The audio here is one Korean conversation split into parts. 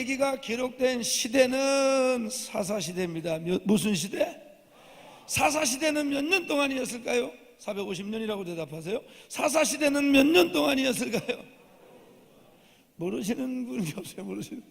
얘기가 기록된 시대는 사사시대입니다. 무슨 시대? 사사시대는 몇 년 동안이었을까요? 450년이라고 대답하세요. 사사시대는 몇 년 동안이었을까요? 모르시는 분이 없어요. 모르시는.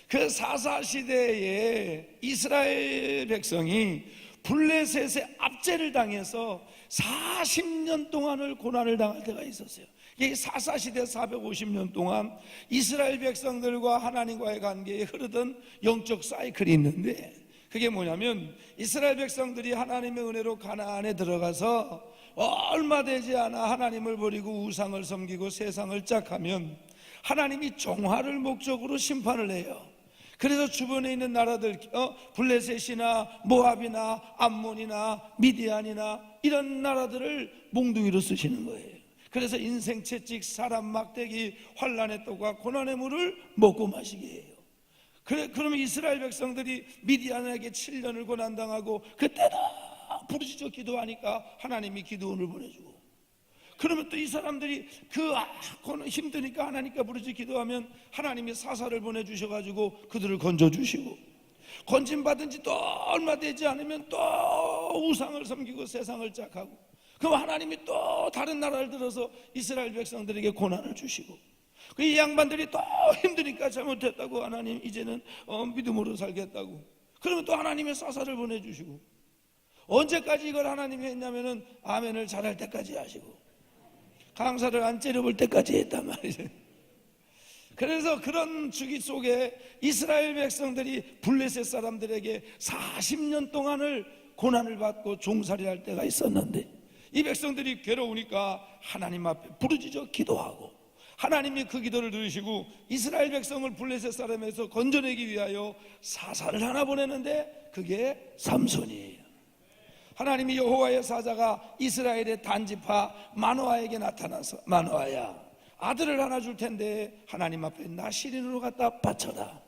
그 사사시대에 이스라엘 백성이 블레셋의 압제를 당해서 40년 동안을 고난을 당할 때가 있었어요. 이 사사시대 450년 동안 이스라엘 백성들과 하나님과의 관계에 흐르던 영적 사이클이 있는데, 그게 뭐냐면 이스라엘 백성들이 하나님의 은혜로 가나안에 들어가서 얼마 되지 않아 하나님을 버리고 우상을 섬기고 세상을 짝하면 하나님이 정화를 목적으로 심판을 해요. 그래서 주변에 있는 나라들, 블레셋이나 모압이나 암몬이나 미디안이나 이런 나라들을 몽둥이로 쓰시는 거예요. 그래서 인생 채찍, 사람 막대기, 환난의 떡과 고난의 물을 먹고 마시게 해요. 그러면 이스라엘 백성들이 미디안에게 7년을 고난당하고 그때다 부르짖어 기도하니까 하나님이 기도원을 보내주고, 그러면 또 이 사람들이 힘드니까 하나님께 부르짖어 기도하면 하나님이 사사를 보내주셔가지고 그들을 건져주시고, 건진받은 지 또 얼마 되지 않으면 또 우상을 섬기고 세상을 짝하고, 그럼 하나님이 또 다른 나라를 들어서 이스라엘 백성들에게 고난을 주시고, 이 양반들이 또 힘드니까 잘못했다고 하나님 이제는 믿음으로 살겠다고, 그러면 또 하나님의 사사를 보내주시고, 언제까지 이걸 하나님이 했냐면은 아멘을 잘할 때까지 하시고 강사를 안 째려볼 때까지 했단 말이죠. 그래서 그런 주기 속에 이스라엘 백성들이 블레셋 사람들에게 40년 동안을 고난을 받고 종살이할 때가 있었는데, 이 백성들이 괴로우니까 하나님 앞에 부르짖어 기도하고 하나님이 그 기도를 들으시고 이스라엘 백성을 블레셋 사람에서 건져내기 위하여 사사를 하나 보내는데 그게 삼손이에요. 하나님이 여호와의 사자가 이스라엘의 단지파 마노아에게 나타나서, 마노아야, 아들을 하나 줄 텐데 하나님 앞에 나시린으로 갖다 바쳐라.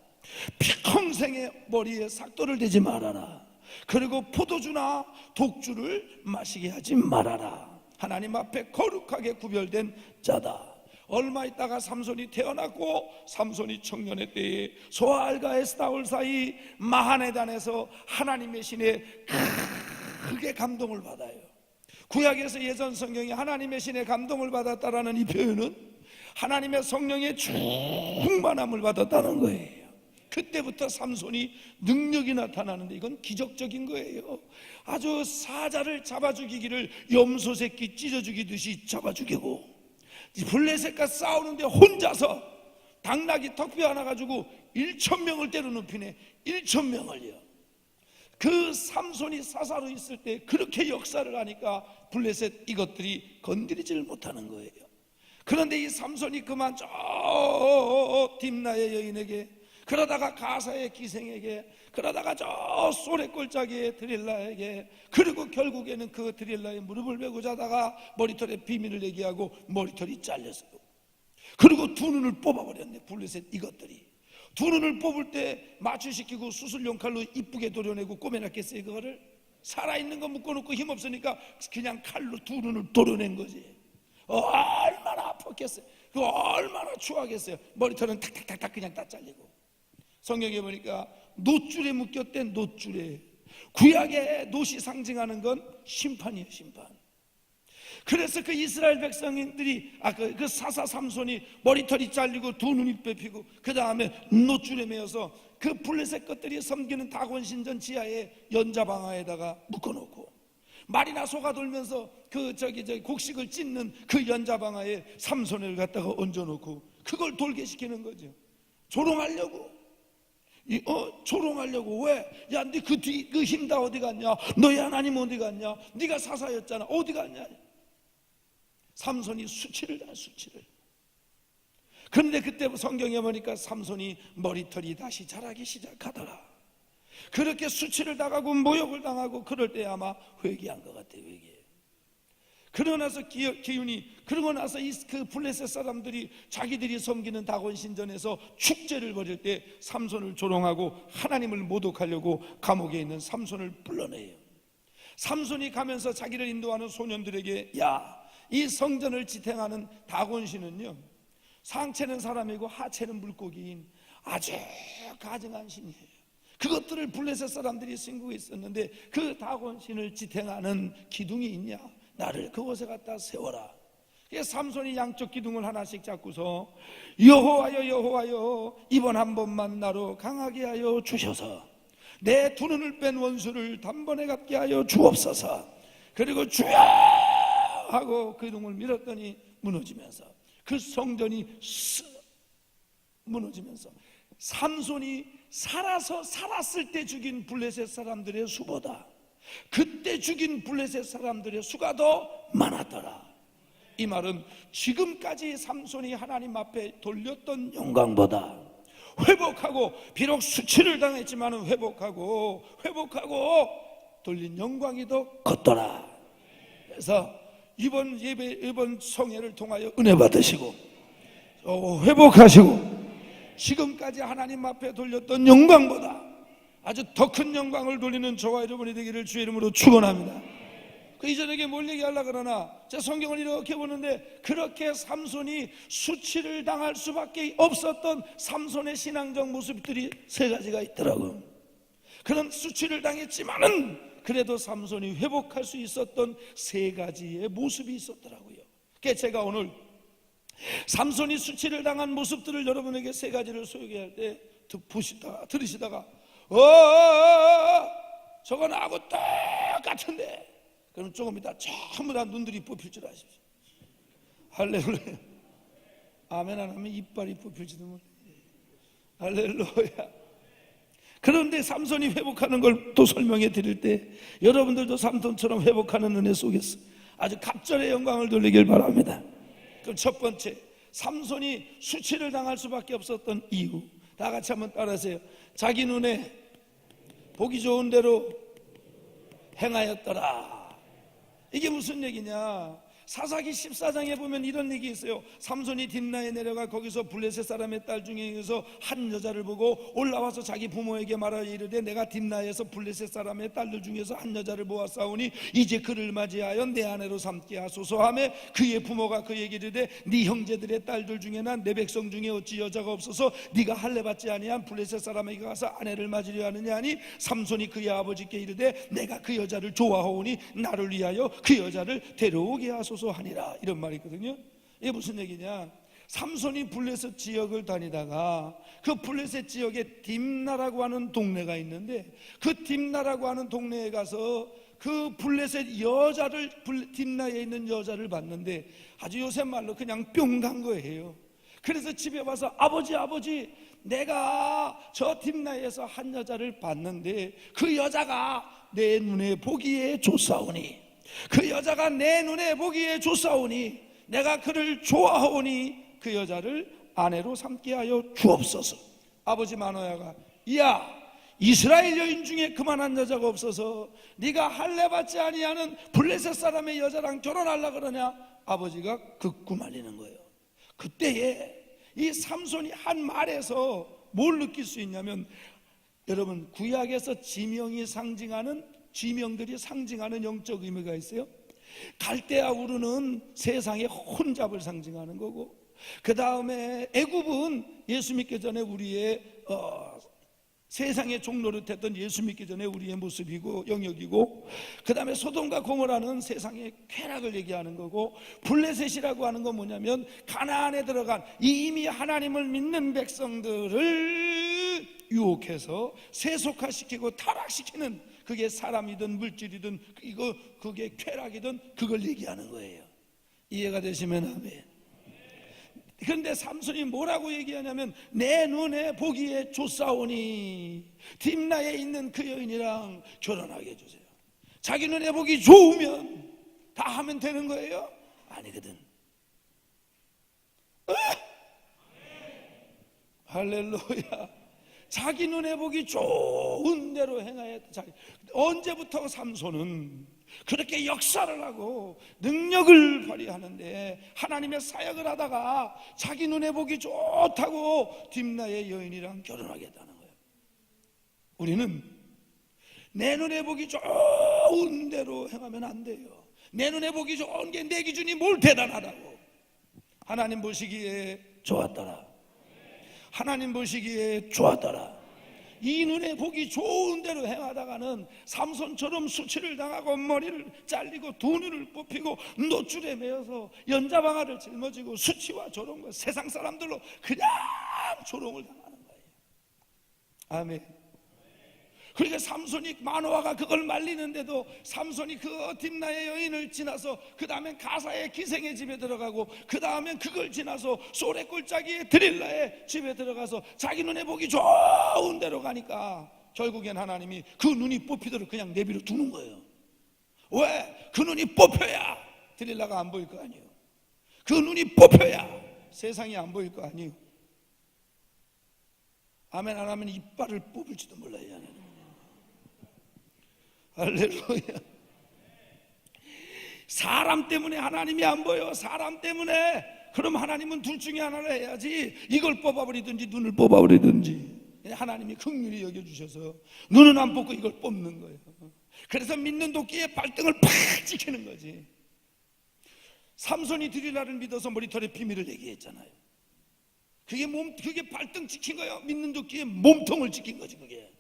평생의 머리에 삭도를 대지 말아라. 그리고 포도주나 독주를 마시게 하지 말아라. 하나님 앞에 거룩하게 구별된 자다. 얼마 있다가 삼손이 태어났고, 삼손이 청년의 때에 소알과 에스다올 사이 마하네단에서 하나님의 신에 크게 감동을 받아요. 구약에서 예전 성경에 하나님의 신에 감동을 받았다라는 이 표현은 하나님의 성령의 충만함을 받았다는 거예요. 그때부터 삼손이 능력이 나타나는데 이건 기적적인 거예요. 아주 사자를 잡아 죽이기를 염소 새끼 찢어 죽이듯이 잡아 죽이고, 블레셋과 싸우는데 혼자서 당나귀 턱뼈 하나 가지고 1,000명을 때려 눕히네. 1,000명을요. 그 삼손이 사사로 있을 때 그렇게 역사를 하니까 블레셋 이것들이 건드리지를 못하는 거예요. 그런데 이 삼손이 그만 저 딥나의 여인에게, 그러다가 가사의 기생에게, 그러다가 저 소래 꼴짜기의 드릴라에게, 그리고 결국에는 그 드릴라의 무릎을 베고 자다가 머리털에 비밀을 얘기하고 머리털이 잘렸어요. 그리고 두 눈을 뽑아버렸네. 블레셋 이것들이 두 눈을 뽑을 때 마취시키고 수술용 칼로 이쁘게 도려내고 꼬매놨겠어요? 그거를 살아있는 거 묶어놓고 힘없으니까 그냥 칼로 두 눈을 도려낸 거지. 얼마나 아팠겠어요? 그 얼마나 추하겠어요? 머리털은 탁탁탁탁 그냥 다 잘리고. 성경에 보니까 놋줄에 묶였대. 놋줄에. 구약의 놋이 상징하는 건 심판이에요. 심판. 그래서 그 이스라엘 백성들이 그 사사 삼손이 머리털이 잘리고 두 눈이 뺏기고 그 다음에 놋줄에 매어서 그 블레셋 것들이 섬기는 다곤 신전 지하에 연자방아에다가 묶어놓고, 말이나 소가 돌면서 그 곡식을 찢는 그 연자방아에 삼손을 갖다가 얹어놓고 그걸 돌게 시키는 거죠. 조롱하려고. 조롱하려고. 왜? 야, 네 그 힘 다 어디 갔냐? 너희 하나님 어디 갔냐? 네가 사사였잖아. 어디 갔냐? 삼손이 수치를 다 수치를. 그런데 그때 성경에 보니까 삼손이 머리털이 다시 자라기 시작하더라. 그렇게 수치를 당하고 모욕을 당하고 그럴 때 아마 회개한 것 같아요. 회개. 그러고 나서 그러고 나서 그 블레셋 사람들이 자기들이 섬기는 다곤 신전에서 축제를 벌일 때 삼손을 조롱하고 하나님을 모독하려고 감옥에 있는 삼손을 불러내요. 삼손이 가면서 자기를 인도하는 소년들에게, 야, 이 성전을 지탱하는 다곤신은요, 상체는 사람이고 하체는 물고기인 아주 가증한 신이에요. 그것들을 블레셋 사람들이 신고 있었는데 그 다곤 신을 지탱하는 기둥이 있냐? 나를 그곳에 갖다 세워라. 그래서 삼손이 양쪽 기둥을 하나씩 잡고서 여호와여 여호와여 이번 한 번만 나로 강하게 하여 주셔서 내 두 눈을 뺀 원수를 단번에 갚게 하여 주옵소서. 그리고 주여 하고 기둥을 밀었더니 무너지면서 그 성전이 무너지면서 삼손이 살았을 때 죽인 블레셋 사람들의 수보다 그때 죽인 블레셋 사람들의 수가 더 많았더라. 이 말은 지금까지 삼손이 하나님 앞에 돌렸던 영광보다 회복하고, 비록 수치를 당했지만 회복하고 돌린 영광이 더 컸더라. 그래서 이번 예배, 이번 성회를 통하여 은혜 받으시고 회복하시고 지금까지 하나님 앞에 돌렸던 영광보다 아주 더 큰 영광을 돌리는 저와 여러분이 되기를 주의 이름으로 축원합니다. 그 이전에게 뭘 얘기하려고 그러나 제 성경을 이렇게 보는데 그렇게 삼손이 수치를 당할 수밖에 없었던 삼손의 신앙적 모습들이 세 가지가 있더라고요. 그런 수치를 당했지만은 그래도 삼손이 회복할 수 있었던 세 가지의 모습이 있었더라고요. 그래서 제가 오늘 삼손이 수치를 당한 모습들을 여러분에게 세 가지를 소개할 때 들으시다가 저거 나하고 똑같은데 그럼 조금 이따 전부 다 눈들이 뽑힐 줄 아십시오. 할렐루야. 아멘 안 하면 이빨이 뽑힐지도 모르겠네. 할렐루야. 그런데 삼손이 회복하는 걸 또 설명해 드릴 때 여러분들도 삼손처럼 회복하는 은혜 속에서 아주 갑절의 영광을 돌리길 바랍니다. 그럼 첫 번째, 삼손이 수치를 당할 수밖에 없었던 이유, 다 같이 한번 따라하세요. 자기 눈에 보기 좋은 대로 행하였더라. 이게 무슨 얘기냐? 사사기 14장에 보면 이런 얘기 있어요. 삼손이 딥나에 내려가 거기서 블레셋 사람의 딸 중에서 한 여자를 보고 올라와서 자기 부모에게 말하여 이르되 내가 딥나에서 블레셋 사람의 딸들 중에서 한 여자를 보았사오니 이제 그를 맞이하여 내 아내로 삼게 하소서 하며 그의 부모가 그에게 이르되 네 형제들의 딸들 중에나 내 백성 중에 어찌 여자가 없어서 네가 할례 받지 아니한 블레셋 사람에게 가서 아내를 맞으려 하느냐 하니 삼손이 그의 아버지께 이르되 내가 그 여자를 좋아하오니 나를 위하여 그 여자를 데려오게 하소서 하니라. 이런 말이 있거든요. 이게 무슨 얘기냐? 삼손이 블레셋 지역을 다니다가 그 블레셋 지역에 딥나라고 하는 동네가 있는데 그 딥나라고 하는 동네에 가서 그 블레셋 여자를, 딥나에 있는 여자를 봤는데 아주 요새 말로 그냥 뿅 간 거예요. 그래서 집에 와서 아버지 내가 저 딥나에서 한 여자를 봤는데 그 여자가 내 눈에 보기에 좋사오니 그 여자가 내 눈에 보기에 좋사오니 내가 그를 좋아하오니 그 여자를 아내로 삼게 하여 주옵소서. 아버지 마노야가 야 이스라엘 여인 중에 그만한 여자가 없어서 네가 할례 받지 아니하는 블레셋 사람의 여자랑 결혼하려고 그러냐? 아버지가 극구 말리는 거예요. 그때에 이 삼손이 한 말에서 뭘 느낄 수 있냐면 여러분 구약에서 지명이 상징하는 지명들이 상징하는 영적 의미가 있어요. 갈대아 우르는 세상의 혼잡을 상징하는 거고 그 다음에 애굽은 예수 믿기 전에 우리의 세상의 종노릇했던 예수 믿기 전에 우리의 모습이고 영역이고 그 다음에 소돔과 고모라는 세상의 쾌락을 얘기하는 거고 블레셋이라고 하는 건 뭐냐면 가나안에 들어간 이미 하나님을 믿는 백성들을 유혹해서 세속화시키고 타락시키는 그게 사람이든 물질이든 그게 쾌락이든 그걸 얘기하는 거예요. 이해가 되시면 아멘. 그런데 삼손이 뭐라고 얘기하냐면 내 눈에 보기에 좋사오니 딥나에 있는 그 여인이랑 결혼하게 해주세요. 자기 눈에 보기 좋으면 다 하면 되는 거예요? 아니거든. 할렐루야. 자기 눈에 보기 좋은 대로 행하여. 언제부터 삼손은 그렇게 역사를 하고 능력을 발휘하는데 하나님의 사역을 하다가 자기 눈에 보기 좋다고 딥나의 여인이랑 결혼하겠다는 거예요. 우리는 내 눈에 보기 좋은 대로 행하면 안 돼요. 내 눈에 보기 좋은 게 내 기준이 뭘 대단하다고. 하나님 보시기에 좋았더라. 하나님 보시기에 좋았더라. 이 눈에 보기 좋은 대로 행하다가는 삼손처럼 수치를 당하고 머리를 잘리고 두 눈을 뽑히고 노줄에 매어서 연자방아를 짊어지고 수치와 조롱과 세상 사람들로 그냥 조롱을 당하는 거예요. 아멘. 그러니까 삼손이 마노아가 그걸 말리는데도 삼손이 그 딥나의 여인을 지나서 그 다음엔 가사의 기생의 집에 들어가고 그 다음엔 그걸 지나서 소래 꼴짜기의 드릴라의 집에 들어가서 자기 눈에 보기 좋은 데로 가니까 결국엔 하나님이 그 눈이 뽑히도록 그냥 내비로 두는 거예요. 왜? 그 눈이 뽑혀야 드릴라가 안 보일 거 아니에요. 그 눈이 뽑혀야 세상이 안 보일 거 아니에요. 아멘 안 하면 이빨을 뽑을지도 몰라요. 하나님. 할렐루야. 사람 때문에 하나님이 안 보여. 사람 때문에. 그럼 하나님은 둘 중에 하나를 해야지. 이걸 뽑아버리든지 눈을 뽑아버리든지. 하나님이 긍휼히 여겨주셔서 눈은 안 뽑고 이걸 뽑는 거예요. 그래서 믿는 도끼에 발등을 팍 찍히는 거지. 삼손이 드릴라를 믿어서 머리털의 비밀을 얘기했잖아요. 그게 발등 찍힌 거예요. 믿는 도끼에 몸통을 찍힌 거지 그게.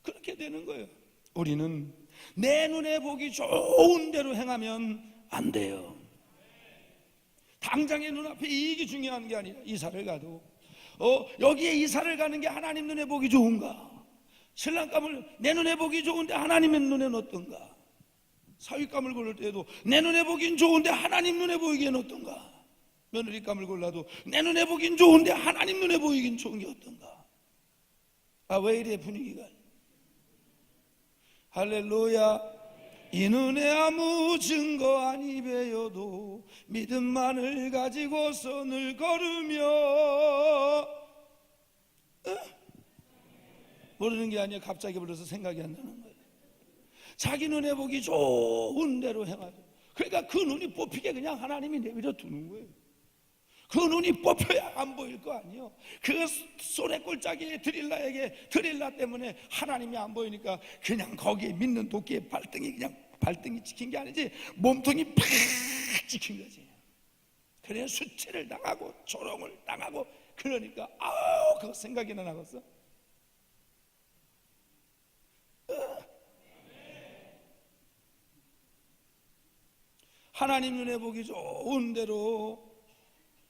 그렇게 되는 거예요. 우리는 내 눈에 보기 좋은 대로 행하면 안 돼요. 당장의 눈앞에 이익이 중요한 게 아니라 이사를 가도 여기에 이사를 가는 게 하나님 눈에 보기 좋은가? 신랑감을 내 눈에 보기 좋은데 하나님의 눈에는 어떤가? 사위감을 고를 때에도 내 눈에 보긴 좋은데 하나님 눈에 보이기엔 어떤가? 며느리감을 골라도 내 눈에 보긴 좋은데 하나님 눈에 보이긴 좋은 게 어떤가? 왜 이래 분위기가? 할렐루야. 이 눈에 아무 증거 아니 배여도 믿음만을 가지고 선을 걸으며 모르는 게 아니야. 갑자기 불러서 생각이 안 나는 거예요. 자기 눈에 보기 좋은 대로 행하죠. 그러니까 그 눈이 뽑히게 그냥 하나님이 내버려 두는 거예요. 그 눈이 뽑혀야 안 보일 거 아니에요. 그 소래꼴짜기의 드릴라 때문에 하나님이 안 보이니까 그냥 거기에 믿는 도끼의 발등이 찍힌 게 아니지 몸통이 팍 찍힌 거지. 그래 수치를 당하고 조롱을 당하고 그러니까 그거 생각이나 나겠어? 하나님 눈에 보기 좋은 대로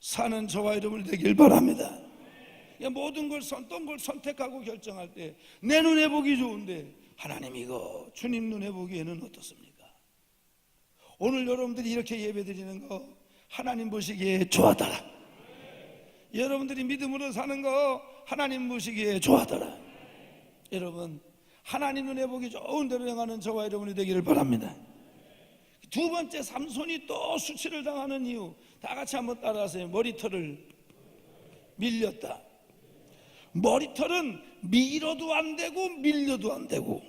사는 저와 여러분이 되길 바랍니다. 모든 걸 어떤 걸 선택하고 결정할 때 내 눈에 보기 좋은데 하나님 이거 주님 눈에 보기에는 어떻습니까? 오늘 여러분들이 이렇게 예배드리는 거 하나님 보시기에 좋아하더라. 여러분들이 믿음으로 사는 거 하나님 보시기에 좋아하더라. 여러분 하나님 눈에 보기 좋은 대로 행하는 저와 여러분이 되기를 바랍니다. 두 번째 삼손이 또 수치를 당하는 이유 다 같이 한번 따라하세요. 머리털을 밀렸다. 머리털은 밀어도 안 되고 밀려도 안 되고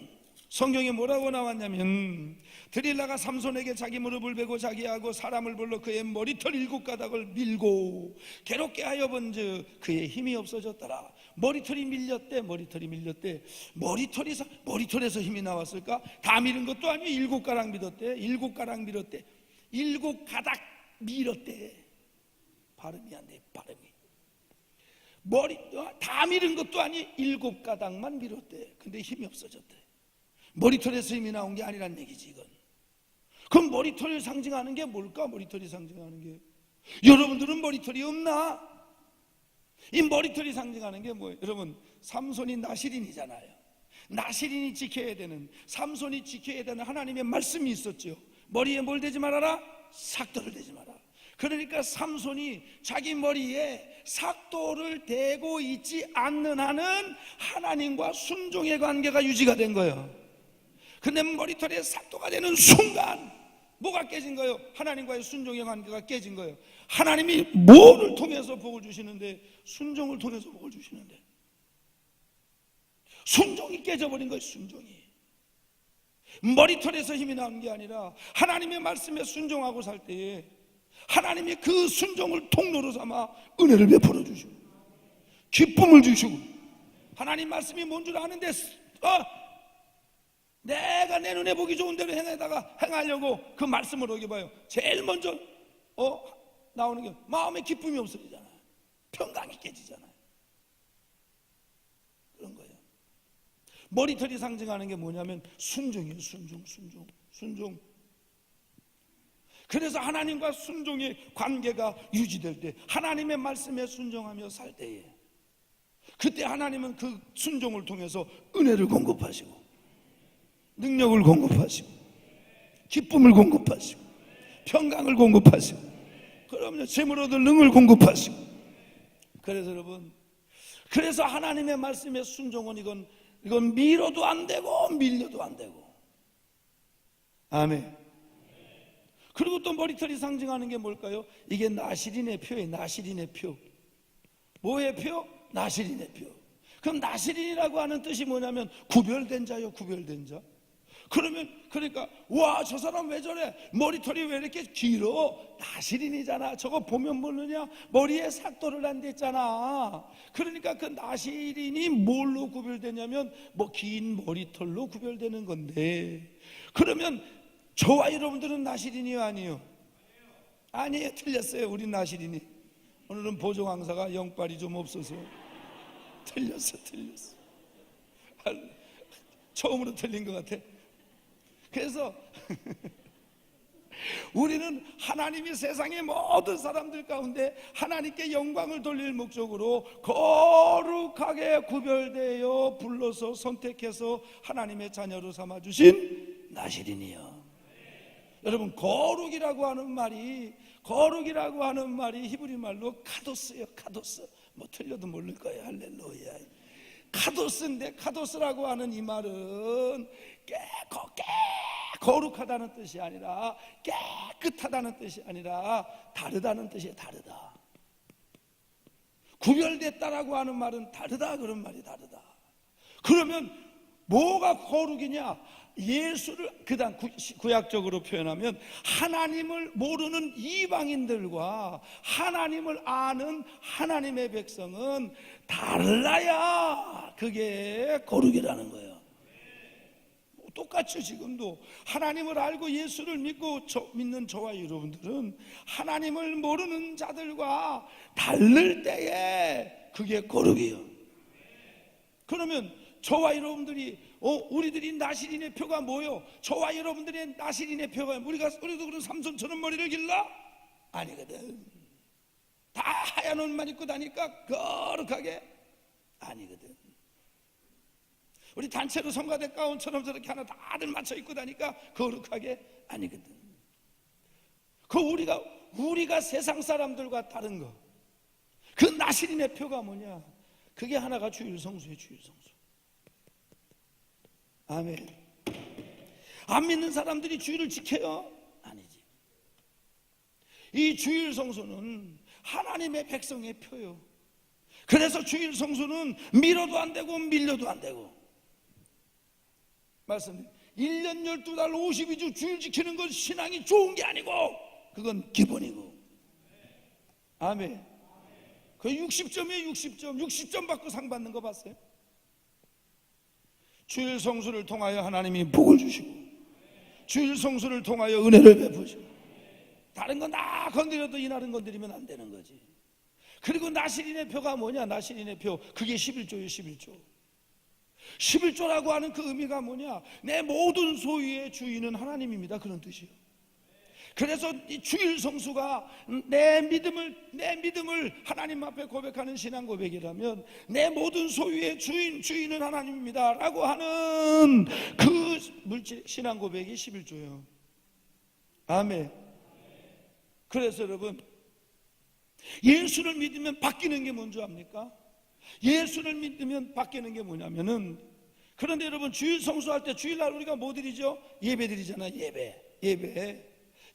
성경에 뭐라고 나왔냐면 드릴라가 삼손에게 자기 무릎을 베고 자기하고 사람을 불러 그의 머리털 7가닥을 밀고 괴롭게 하여 본즉 그의 힘이 없어졌더라. 머리털이 밀렸대. 머리털에서 힘이 나왔을까? 다 밀은 것도 아니고 7가닥 밀었대. 7가닥 밀었대. 발음이 안 돼. 다 밀은 것도 아니 7가닥만 밀었대. 근데 힘이 없어졌대. 머리털에서 힘이 나온 게 아니란 얘기지 이건. 그럼 머리털을 상징하는 게 뭘까? 머리털이 상징하는 게 여러분들은 머리털이 없나? 이 머리털이 상징하는 게 뭐예요? 여러분 삼손이 나시린이잖아요. 나시린이 지켜야 되는 삼손이 지켜야 되는 하나님의 말씀이 있었죠. 머리에 뭘 대지 말아라? 삭도를 대지 마라. 그러니까 삼손이 자기 머리에 삭도를 대고 있지 않는 한은 하나님과 순종의 관계가 유지가 된 거예요. 근데 머리털에 삭도가 되는 순간 뭐가 깨진 거예요? 하나님과의 순종의 관계가 깨진 거예요. 하나님이 뭐를 통해서 복을 주시는데? 순종을 통해서 복을 주시는데 순종이 깨져버린 거예요. 순종이 머리털에서 힘이 나는 게 아니라 하나님의 말씀에 순종하고 살 때에 하나님이 그 순종을 통로로 삼아 은혜를 베풀어 주시고 기쁨을 주시고 하나님 말씀이 뭔 줄 아는데 내가 내 눈에 보기 좋은 대로 행하려고 그 말씀을 어겨봐요. 제일 먼저 나오는 게 마음에 기쁨이 없어지잖아요. 평강이 깨지잖아요. 그런 거예요. 머리털이 상징하는 게 뭐냐면 순종이에요. 순종. 그래서 하나님과 순종의 관계가 유지될 때, 하나님의 말씀에 순종하며 살 때에, 그때 하나님은 그 순종을 통해서 은혜를 공급하시고 능력을 공급하시고 기쁨을 공급하시고 평강을 공급하시고, 그러면 재물 얻을 능을 공급하시고. 그래서 여러분, 그래서 하나님의 말씀에 순종은 이건 밀어도 안 되고 밀려도 안 되고. 아멘. 그리고 또 머리털이 상징하는 게 뭘까요? 이게 나실인의 표예요. 나실인의 표. 뭐의 표? 나실인의 표. 그럼 나실인이라고 하는 뜻이 뭐냐면 구별된 자요, 구별된 자. 그러니까 와, 저 사람 왜 저래? 머리털이 왜 이렇게 길어? 나실인이잖아. 저거 보면 모르냐? 머리에 삭도를 안 댔잖아. 그러니까 그 나실인이 뭘로 구별되냐면 뭐 긴 머리털로 구별되는 건데, 그러면 저와 여러분들은 나실인이요, 아니요? 아니에요. 틀렸어요. 우린 나실인이. 오늘은 보조 강사가 영빨이 좀 없어서 틀렸어. 처음으로 틀린 것 같아. 그래서 우리는 하나님이 세상의 모든 사람들 가운데 하나님께 영광을 돌릴 목적으로 거룩하게 구별되어 불러서 선택해서 하나님의 자녀로 삼아주신 나실인이요. 여러분, 거룩이라고 하는 말이 히브리 말로 카도스예요. 카도스. 뭐 틀려도 모를 거예요. 할렐루야. 카도스인데, 카도스라고 하는 이 말은 거룩하다는 뜻이 아니라, 깨끗하다는 뜻이 아니라 다르다는 뜻이에요. 다르다. 구별됐다라고 하는 말은 다르다, 그런 말이 다르다. 그러면 뭐가 거룩이냐? 예수를, 그다음 구약적으로 표현하면 하나님을 모르는 이방인들과 하나님을 아는 하나님의 백성은 달라야 그게 거룩이라는 거예요. 똑같이 지금도 하나님을 알고 예수를 믿는 저와 여러분들은 하나님을 모르는 자들과 다를 때에 그게 거룩이에요. 그러면 저와 여러분들이 우리들이 나실인의 표가 뭐요? 저와 여러분들의 나실인의 표가, 우리도 그런 삼손처럼 머리를 길러? 아니거든. 다 하얀 옷만 입고 다니까 거룩하게? 아니거든. 우리 단체로 성가대 가운처럼 저렇게 하나 다들 맞춰 입고 다니까 거룩하게? 아니거든. 그 우리가 세상 사람들과 다른 거, 그 나실인의 표가 뭐냐? 그게 하나가 주일성수예요. 주일성수. 아멘. 안 믿는 사람들이 주일을 지켜요? 아니지. 이 주일 성수는 하나님의 백성의 표요. 그래서 주일 성수는 밀어도 안 되고 밀려도 안 되고. 말씀드립니다. 1년 12달 52주 주일 지키는 건 신앙이 좋은 게 아니고 그건 기본이고. 아멘. 그 60점이에요. 60점 받고 상 받는 거 봤어요? 주일 성수를 통하여 하나님이 복을 주시고, 주일 성수를 통하여 은혜를 베푸시고, 다른 건 다 건드려도 이날은 건드리면 안 되는 거지. 그리고 나실인의 표가 뭐냐? 나실인의 표, 그게 11조예요. 11조라고 하는 그 의미가 뭐냐? 내 모든 소유의 주인은 하나님입니다. 그런 뜻이에요. 그래서 이 주일 성수가 내 믿음을 하나님 앞에 고백하는 신앙 고백이라면, 내 모든 소유의 주인은 하나님입니다 라고 하는 그 신앙 고백이 11조예요. 아멘. 그래서 여러분, 예수를 믿으면 바뀌는 게 뭔지 압니까? 예수를 믿으면 바뀌는 게 뭐냐면은, 그런데 여러분, 주일 성수할 때 주일날 우리가 뭐 드리죠? 예배 드리잖아요.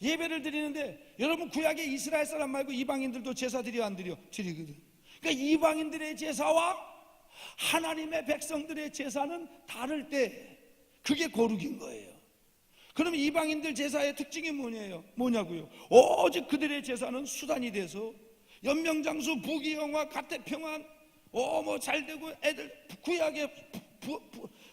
예배를 드리는데, 여러분, 구약에 이스라엘 사람 말고 이방인들도 제사 드려 안 드려? 드리거든. 그러니까 이방인들의 제사와 하나님의 백성들의 제사는 다를 때 그게 거룩인 거예요. 그러면 이방인들 제사의 특징이 뭐냐고요? 오직 그들의 제사는 수단이 돼서 연명장수, 부귀영화, 가택평안, 뭐 잘되고 애들,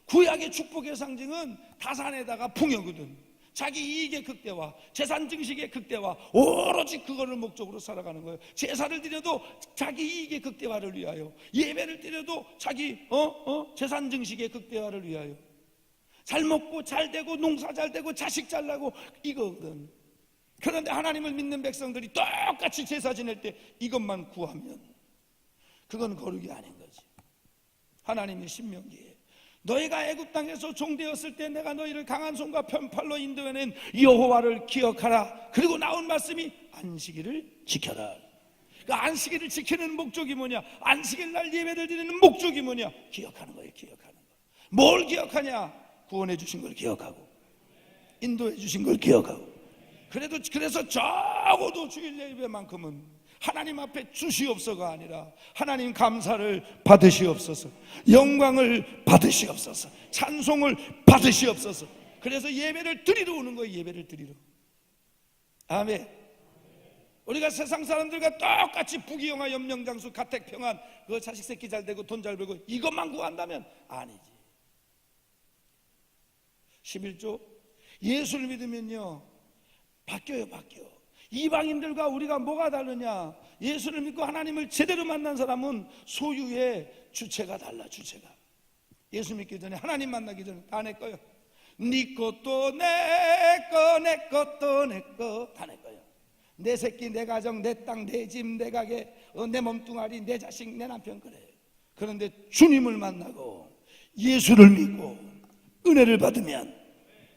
구약의 축복의 상징은 다산에다가 풍요거든. 자기 이익의 극대화, 재산 증식의 극대화, 오로지 그거를 목적으로 살아가는 거예요. 제사를 드려도 자기 이익의 극대화를 위하여, 예배를 드려도 자기 재산 증식의 극대화를 위하여, 잘 먹고 잘 되고 농사 잘 되고 자식 잘 나고 이거거든. 그런데 하나님을 믿는 백성들이 똑같이 제사 지낼 때 이것만 구하면 그건 거룩이 아닌 거지. 하나님이 신명기에 너희가 애굽 땅에서 종되었을 때 내가 너희를 강한 손과 편팔로 인도해낸 여호와를 기억하라. 그리고 나온 말씀이 안식일을 지켜라. 그 안식일을 지키는 목적이 뭐냐? 안식일 날 예배를 드리는 목적이 뭐냐? 기억하는 거예요. 기억하는 거. 뭘 기억하냐? 구원해 주신 걸 기억하고 인도해 주신 걸 기억하고. 그래서 적어도 주일 예배만큼은 하나님 앞에 주시옵소서가 아니라 하나님 감사를 받으시옵소서, 영광을 받으시옵소서, 찬송을 받으시옵소서. 그래서 예배를 드리러 오는 거예요. 예배를 드리러. 아멘. 우리가 세상 사람들과 똑같이 부귀영화, 염려장수, 가택평안, 그 자식 새끼 잘 되고 돈 잘 벌고 이것만 구한다면 아니지. 11조 예수를 믿으면요 바뀌어요. 바뀌어. 이방인들과 우리가 뭐가 다르냐? 예수를 믿고 하나님을 제대로 만난 사람은 소유의 주체가 달라. 주체가. 예수 믿기 전에, 하나님 만나기 전에 다 내 거요. 네 것도 내 거, 내 것도 내 거, 다 내 거요. 내 새끼, 내 가정, 내 땅, 내 집, 내 가게, 내 몸뚱아리, 내 자식, 내 남편, 그래. 그런데 주님을 만나고 예수를 믿고 은혜를 받으면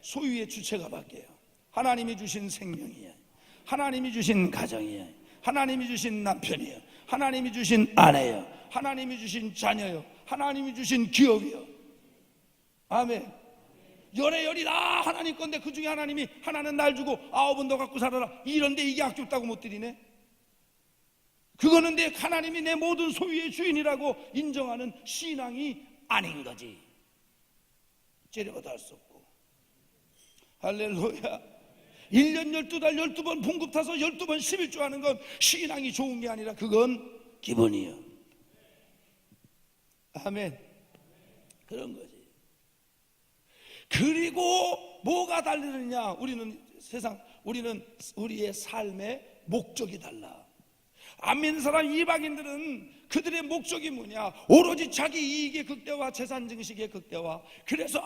소유의 주체가 바뀌어요. 하나님이 주신 생명이에요. 하나님이 주신 가정이에요. 하나님이 주신 남편이에요. 하나님이 주신 아내예요. 하나님이 주신 자녀예요. 하나님이 주신 기업이요. 아멘. 열의 다 하나님 건데 그 중에 하나님이 하나는 날 주고 아홉은 너 갖고 살아라. 이런데 이게 아꼈다고 못 드리네. 그거는 내 하나님이 내 모든 소유의 주인이라고 인정하는 신앙이 아닌 거지. 재료가 다 할 수 없고. 할렐루야. 1년 12달 12번 봉급 타서 12번 11조 하는 건 신앙이 좋은 게 아니라 그건 기본이에요. 아멘. 그런 거지. 그리고 뭐가 다르느냐? 우리는 우리의 삶의 목적이 달라. 안 믿는 사람 이방인들은 그들의 목적이 뭐냐? 오로지 자기 이익의 극대화, 재산 증식의 극대화. 그래서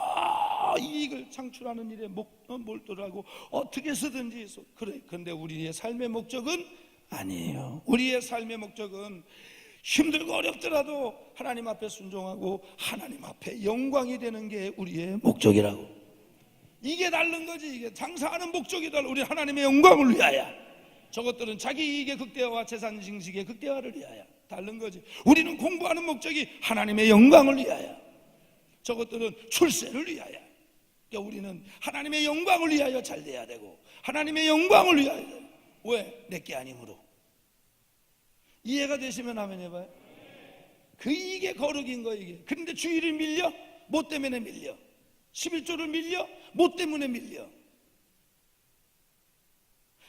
이익을 창출하는 일에 몰두하고 어떻게 쓰든지 그래. 그런데 우리의 삶의 목적은 아니에요. 우리의 삶의 목적은 힘들고 어렵더라도 하나님 앞에 순종하고 하나님 앞에 영광이 되는 게 우리의 목적이라고. 이게 다른 거지. 이게 장사하는 목적이 달라. 우리 하나님의 영광을 위하여. 저것들은 자기 이익의 극대화와 재산 증식의 극대화를 위하여. 다른 거지. 우리는 공부하는 목적이 하나님의 영광을 위하여. 저것들은 출세를 위하여. 그러니까 우리는 하나님의 영광을 위하여 잘 돼야 되고 하나님의 영광을 위하여. 왜? 내게 아니므로. 이해가 되시면 아멘 해봐요. 이게 거룩인 거예요. 이게. 그런데 주의를 밀려? 뭐 때문에 밀려? 11조를 밀려? 뭐 때문에 밀려?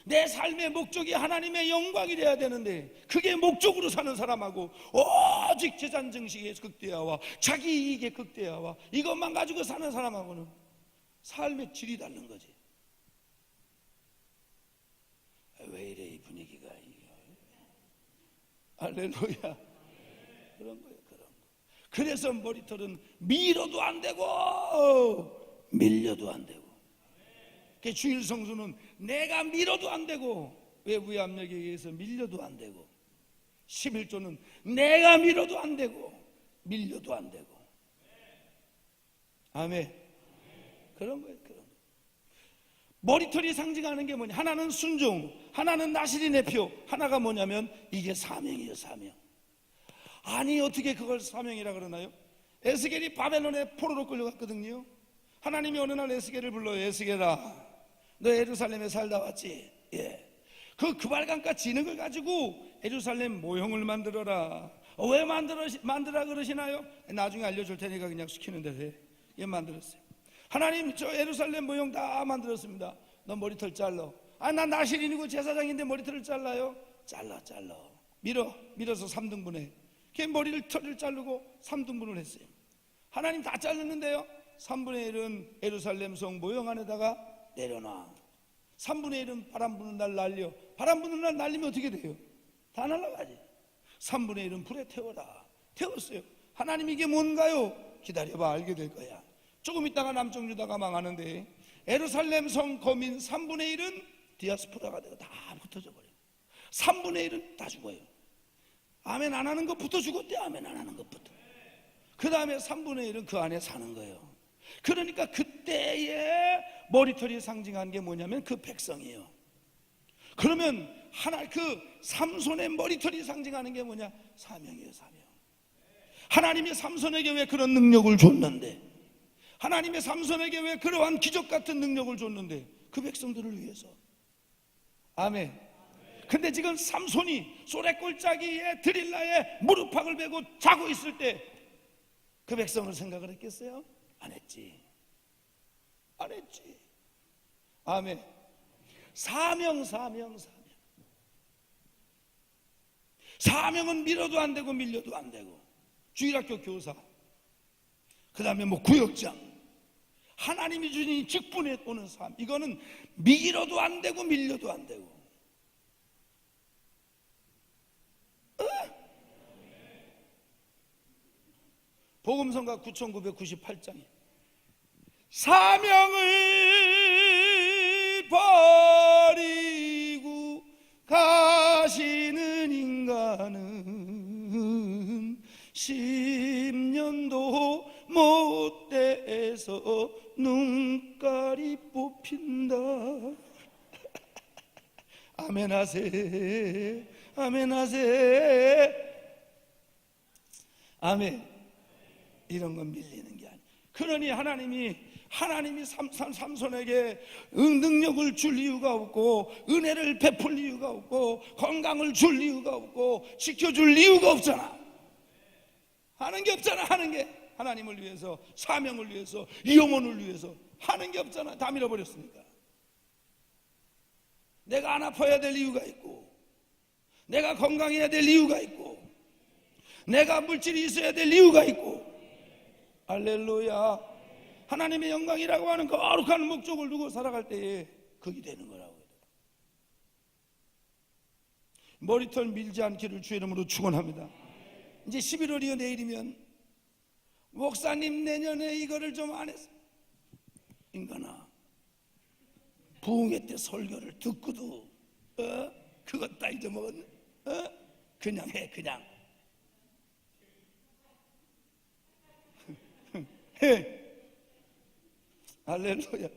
내 삶의 목적이 하나님의 영광이 돼야 되는데 그게 목적으로 사는 사람하고 오직 재산 증식의 극대화와 자기 이익의 극대화와 이것만 가지고 사는 사람하고는 삶의 질이 다른 거지. 왜 이래 이 분위기가. 할렐루야. 그런 거예요. 그런 거. 그래서 머리털은 밀어도 안 되고 밀려도 안 되고. 주일 성수는 내가 밀어도 안 되고 외부의 압력에 의해서 밀려도 안 되고 11조는 내가 밀어도 안 되고 밀려도 안 되고. 아멘. 그런 거예요. 그런 거. 머리털이 상징하는 게 뭐냐? 하나는 순종, 하나는 나실이 내표, 하나가 뭐냐면 이게 사명이에요. 사명. 아니 어떻게 그걸 사명이라 그러나요? 에스겔이 바벨론에 포로로 끌려갔거든요. 하나님이 어느 날 에스겔을 불러요. 에스겔아, 너 예루살렘에 살다 왔지? 예. 그 금알강가 진흙을 가지고 예루살렘 모형을 만들어라. 왜 만들라 그러시나요? 나중에 알려줄 테니까 그냥 시키는 대로 해. 예, 만들었어요. 하나님 저 예루살렘 모형 다 만들었습니다. 너 머리털 잘라. 난 나실인이고 제사장인데 머리털을 잘라요? 잘라. 밀어서 3등분해. 걔 털을 자르고 3등분을 했어요. 하나님 다 잘랐는데요 3분의 1은 예루살렘 성 모형 안에다가 내려놔. 3분의 1은 바람 부는 날 날려. 바람 부는 날 날리면 어떻게 돼요? 다 날아가지. 3분의 1은 불에 태워라. 태웠어요. 하나님 이게 뭔가요? 기다려봐, 알게 될 거야. 조금 있다가 남쪽 유다가 망하는데 예루살렘 성 거민 3분의 1은 디아스포라가 되고 다 흩어져 버려요. 3분의 1은 다 죽어요. 아멘 안 하는 것부터 죽었대. 아멘 안 하는 것부터. 그 다음에 3분의 1은 그 안에 사는 거예요. 그러니까 그때의 머리털이 상징한 게 뭐냐면 그 백성이에요. 그러면 그 삼손의 머리털이 상징하는 게 뭐냐? 사명이에요. 사명. 하나님이 삼손에게 왜 그런 능력을 줬는데, 하나님의 삼손에게 왜 그러한 기적 같은 능력을 줬는데, 그 백성들을 위해서. 아멘. 근데 지금 삼손이 소래골짜기에 드릴라에 무릎팍을 베고 자고 있을 때 그 백성을 생각을 했겠어요? 안 했지. 안 했지. 아멘. 사명. 사명은 밀어도 안 되고 밀려도 안 되고. 주일학교 교사, 그 다음에 뭐 구역장, 하나님이 주신 직분에 오는 삶, 이거는 밀어도 안 되고 밀려도 안 되고. 복음성가 9998장에 사명을 버리고 가시는 인간은 10년도 못 돼서 눈깔이 뽑힌다. 아멘 하세. 아멘 하세. 아멘. 이런 건 밀리는 게 아니에요. 그러니 하나님이 삼손에게 능력을 줄 이유가 없고, 은혜를 베풀 이유가 없고, 건강을 줄 이유가 없고, 지켜줄 이유가 없잖아. 하는 게 없잖아. 하는 게 하나님을 위해서, 사명을 위해서, 영혼을 위해서 하는 게 없잖아. 다 밀어버렸으니까. 내가 안 아파야 될 이유가 있고, 내가 건강해야 될 이유가 있고, 내가 물질이 있어야 될 이유가 있고. 할렐루야. 하나님의 영광이라고 하는 거룩한 목적을 두고 살아갈 때에 그게 되는 거라고. 머리털 밀지 않기를 주의 이름으로 축원합니다. 이제 11월이요, 내일이면. 목사님 내년에 이거를 좀 안 했어. 인간아, 부흥회 때 설교를 듣고도 그것 다 잊어먹었네. 그냥 해. 그냥 해. 할렐루야.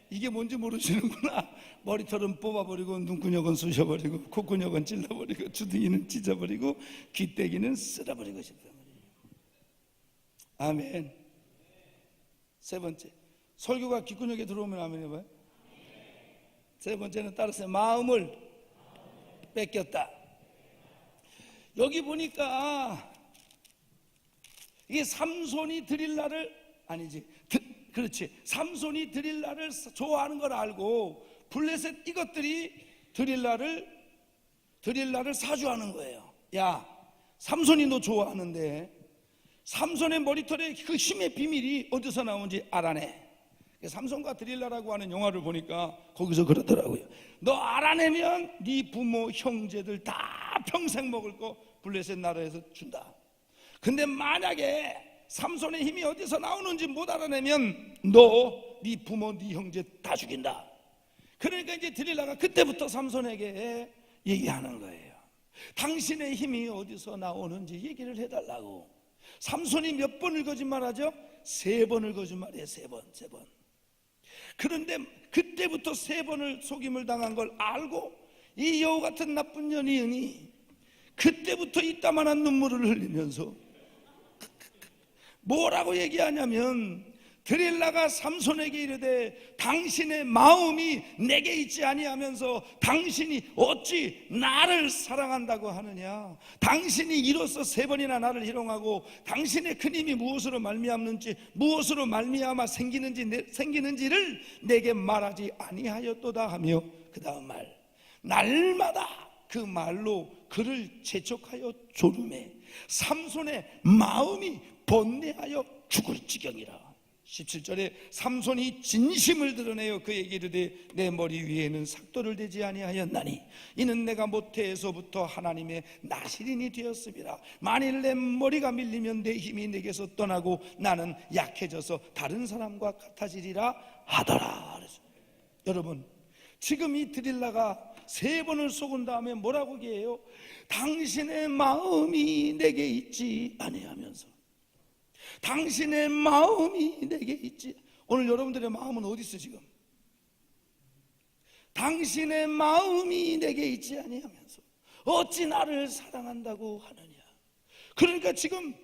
이게 뭔지 모르시는구나. 머리털은 뽑아버리고, 눈구녕은 쑤셔버리고, 콧구녕은 찔러버리고, 주둥이는 찢어버리고, 귀때기는 쓸어버리고 싶단 말이에요. 아멘. 세 번째, 설교가 귓구녕에 들어오면 아멘 해봐요. 세 번째는 따르세요. 마음을 뺏겼다. 여기 보니까 이게 삼손이 그렇지. 삼손이 드릴라를 좋아하는 걸 알고 블레셋 이것들이 드릴라를 사주하는 거예요. 야, 삼손이 너 좋아하는데 삼손의 머리털에 그 힘의 비밀이 어디서 나오는지 알아내. 삼손과 드릴라라고 하는 영화를 보니까 거기서 그러더라고요. 너 알아내면 네 부모 형제들 다 평생 먹을 거 블레셋 나라에서 준다. 근데 만약에 삼손의 힘이 어디서 나오는지 못 알아내면 네 부모, 네 형제 다 죽인다. 그러니까 이제 드릴라가 그때부터 삼손에게 얘기하는 거예요. 당신의 힘이 어디서 나오는지 얘기를 해달라고. 삼손이 몇 번을 거짓말하죠? 3번을 거짓말해요. 3번. 그런데 그때부터 3번을 속임을 당한 걸 알고 이 여우 같은 나쁜 년이 그때부터 이따만한 눈물을 흘리면서 뭐라고 얘기하냐면, 드릴라가 삼손에게 이르되 당신의 마음이 내게 있지 아니하면서 당신이 어찌 나를 사랑한다고 하느냐. 당신이 이로써 3번이나 나를 희롱하고 당신의 큰 힘이 무엇으로 말미암는지, 무엇으로 말미암아 생기는지를 내게 말하지 아니하였도다 하며, 그 다음 말, 날마다 그 말로 그를 재촉하여 졸음해 삼손의 마음이 번뇌하여 죽을 지경이라. 17절에 삼손이 진심을 드러내어 그에게 이르되 내 머리 위에는 삭도를 대지 아니하였나니 이는 내가 모태에서부터 하나님의 나시린이 되었음이라. 만일 내 머리가 밀리면 내 힘이 내게서 떠나고 나는 약해져서 다른 사람과 같아지리라 하더라. 여러분, 지금 이 드릴라가 3번을 속은 다음에 뭐라고 얘기해요? 당신의 마음이 내게 있지 아니하면서, 당신의 마음이 내게 있지. 오늘 여러분들의 마음은 어디 있어? 지금 당신의 마음이 내게 있지 아니하면서 어찌 나를 사랑한다고 하느냐. 그러니까 지금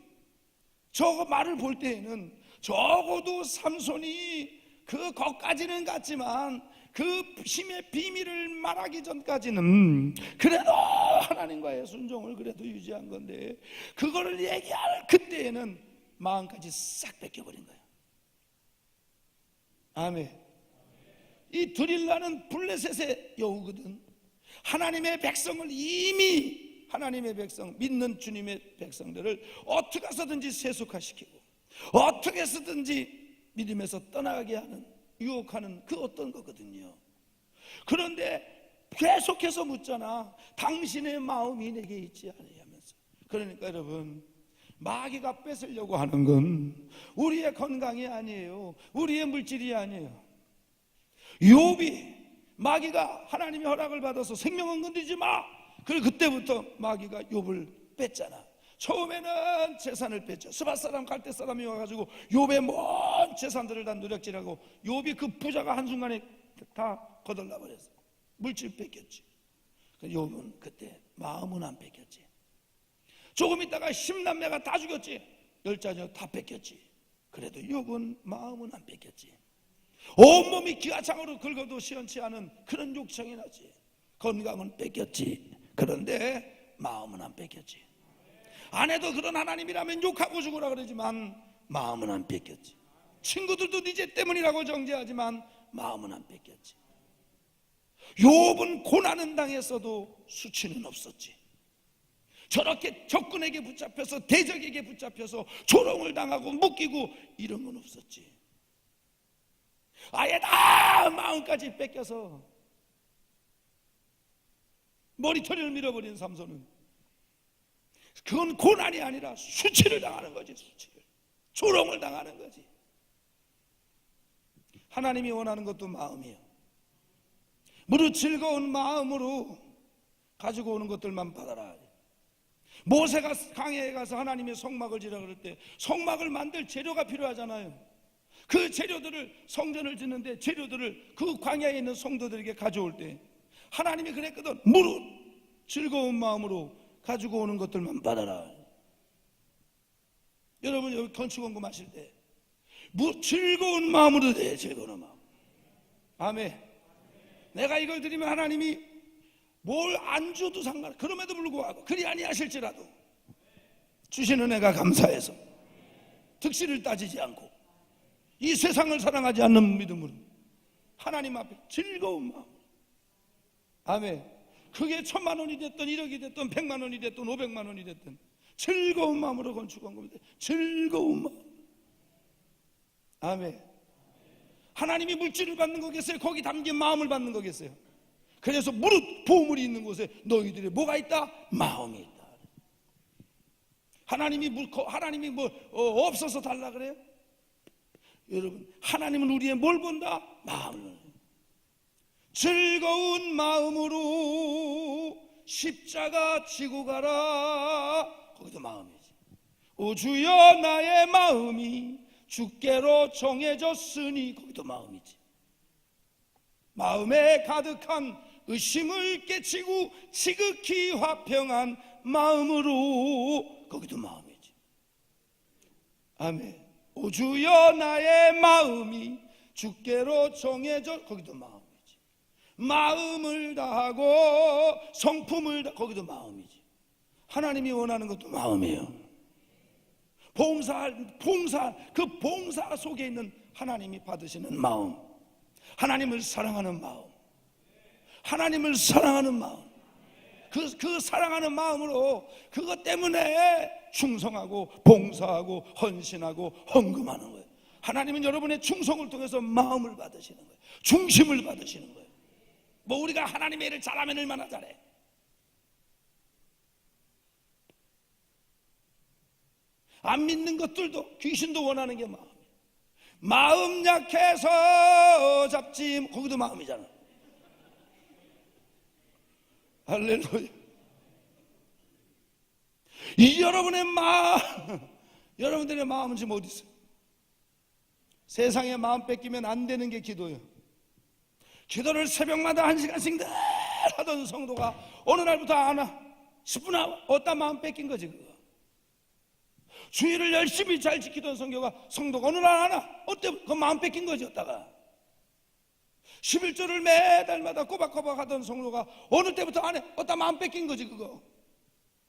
저거 말을 볼 때에는 적어도 삼손이 그것까지는 같지만 그 힘의 비밀을 말하기 전까지는 그래도 하나님과의 순종을 그래도 유지한 건데, 그거를 얘기할 그때에는 마음까지 싹 뺏겨버린 거예요. 아멘. 이 드릴라는 블레셋의 여우거든. 하나님의 백성을 이미, 하나님의 백성, 믿는 주님의 백성들을 어떻게 해서든지 세속화시키고 어떻게 해서든지 믿음에서 떠나게 하는, 유혹하는 그 어떤 거거든요. 그런데 계속해서 묻잖아. 당신의 마음이 내게 있지 아니하면서. 그러니까 여러분, 마귀가 뺏으려고 하는 건 우리의 건강이 아니에요. 우리의 물질이 아니에요. 욥이 마귀가 하나님의 허락을 받아서 생명은 건드리지 마. 그리고 그때부터 마귀가 욥을 뺐잖아. 처음에는 재산을 뺐죠. 스밧 사람 갈대 사람이 와가지고 욥의 먼 재산들을 다 누락질하고 욥이 그 부자가 한순간에 다 거덜나 버렸어. 물질 뺏겼지. 욥은 그때 마음은 안 뺏겼지. 조금 있다가 10남매가 다 죽였지. 10자녀 다 뺏겼지. 그래도 욥은 마음은 안 뺏겼지. 온몸이 기와장으로 긁어도 시원치 않은 그런 욕창이 나지. 건강은 뺏겼지. 그런데 마음은 안 뺏겼지. 아내도 그런 하나님이라면 욕하고 죽으라 그러지만 마음은 안 뺏겼지. 친구들도 네 죄 때문이라고 정죄하지만 마음은 안 뺏겼지. 욥은 고난은 당했어도 수치는 없었지. 저렇게 적군에게 붙잡혀서 대적에게 붙잡혀서 조롱을 당하고 묶이고 이런 건 없었지. 아예 다 마음까지 뺏겨서 머리털을 밀어버린 삼손은, 그건 고난이 아니라 수치를 당하는 거지. 수치를, 조롱을 당하는 거지. 하나님이 원하는 것도 마음이에요. 무릇 즐거운 마음으로 가지고 오는 것들만 받아라. 모세가 광야에 가서 하나님의 성막을 지라 그럴 때 성막을 만들 재료가 필요하잖아요. 그 재료들을, 성전을 짓는데 재료들을 그 광야에 있는 성도들에게 가져올 때 하나님이 그랬거든. 무릇 즐거운 마음으로 가지고 오는 것들만 받아라. 여러분 여기 건축원금 하실 때 즐거운 마음으로 돼. 즐거운 마음. 아멘. 내가 이걸 드리면 하나님이 뭘 안 줘도 상관, 그럼에도 불구하고 그리 아니하실지라도 주시는 애가 감사해서 득실을 따지지 않고 이 세상을 사랑하지 않는 믿음으로 하나님 앞에 즐거운 마음. 아멘. 그게 1,000만 원이 됐든 1억이 됐든 100만 원이 됐든 500만 원이 됐든 즐거운 마음으로 건축한 겁니다. 즐거운 마음. 아멘. 하나님이 물질을 받는 거겠어요? 거기 담긴 마음을 받는 거겠어요? 그래서 무릇 보물이 있는 곳에 너희들의 뭐가 있다? 마음이 있다. 하나님이 없어서 달라 그래요? 여러분, 하나님은 우리의 뭘 본다? 마음을. 즐거운 마음으로 십자가 지고 가라. 거기도 마음이지. 오 주여 나의 마음이 주께로 정해졌으니, 거기도 마음이지. 마음에 가득한 의심을 깨치고 지극히 화평한 마음으로, 거기도 마음이지. 아멘. 오 주여 나의 마음이 주께로 정해져, 거기도 마음이지. 마음을 다하고 성품을 다, 거기도 마음이지. 하나님이 원하는 것도 마음이에요. 봉사 속에 있는 하나님이 받으시는 마음, 하나님을 사랑하는 마음, 하나님을 사랑하는 마음, 그 사랑하는 마음으로 그것 때문에 충성하고 봉사하고 헌신하고 헌금하는 거예요. 하나님은 여러분의 충성을 통해서 마음을 받으시는 거예요. 중심을 받으시는 거예요. 뭐 우리가 하나님의 일을 잘하면 얼마나 잘해. 안 믿는 것들도 귀신도 원하는 게 마음이에요. 마음 약해서 잡지, 거기도 마음이잖아. 할렐루야. 이 여러분의 마음, 여러분들의 마음은 지금 어디 있어요? 세상에 마음 뺏기면 안 되는 게 기도예요. 기도를 새벽마다 1시간씩 늘 하던 성도가 어느 날부터 안 와. 10분 어디다 마음 뺏긴 거지 그거. 주의를 열심히 잘 지키던 성도가 어느 날 안 와. 어때? 그 마음 뺏긴 거지 어디다가. 11조를 매달마다 꼬박꼬박 하던 성도가 어느 때부터 안 해. 어디다 마음 뺏긴 거지 그거.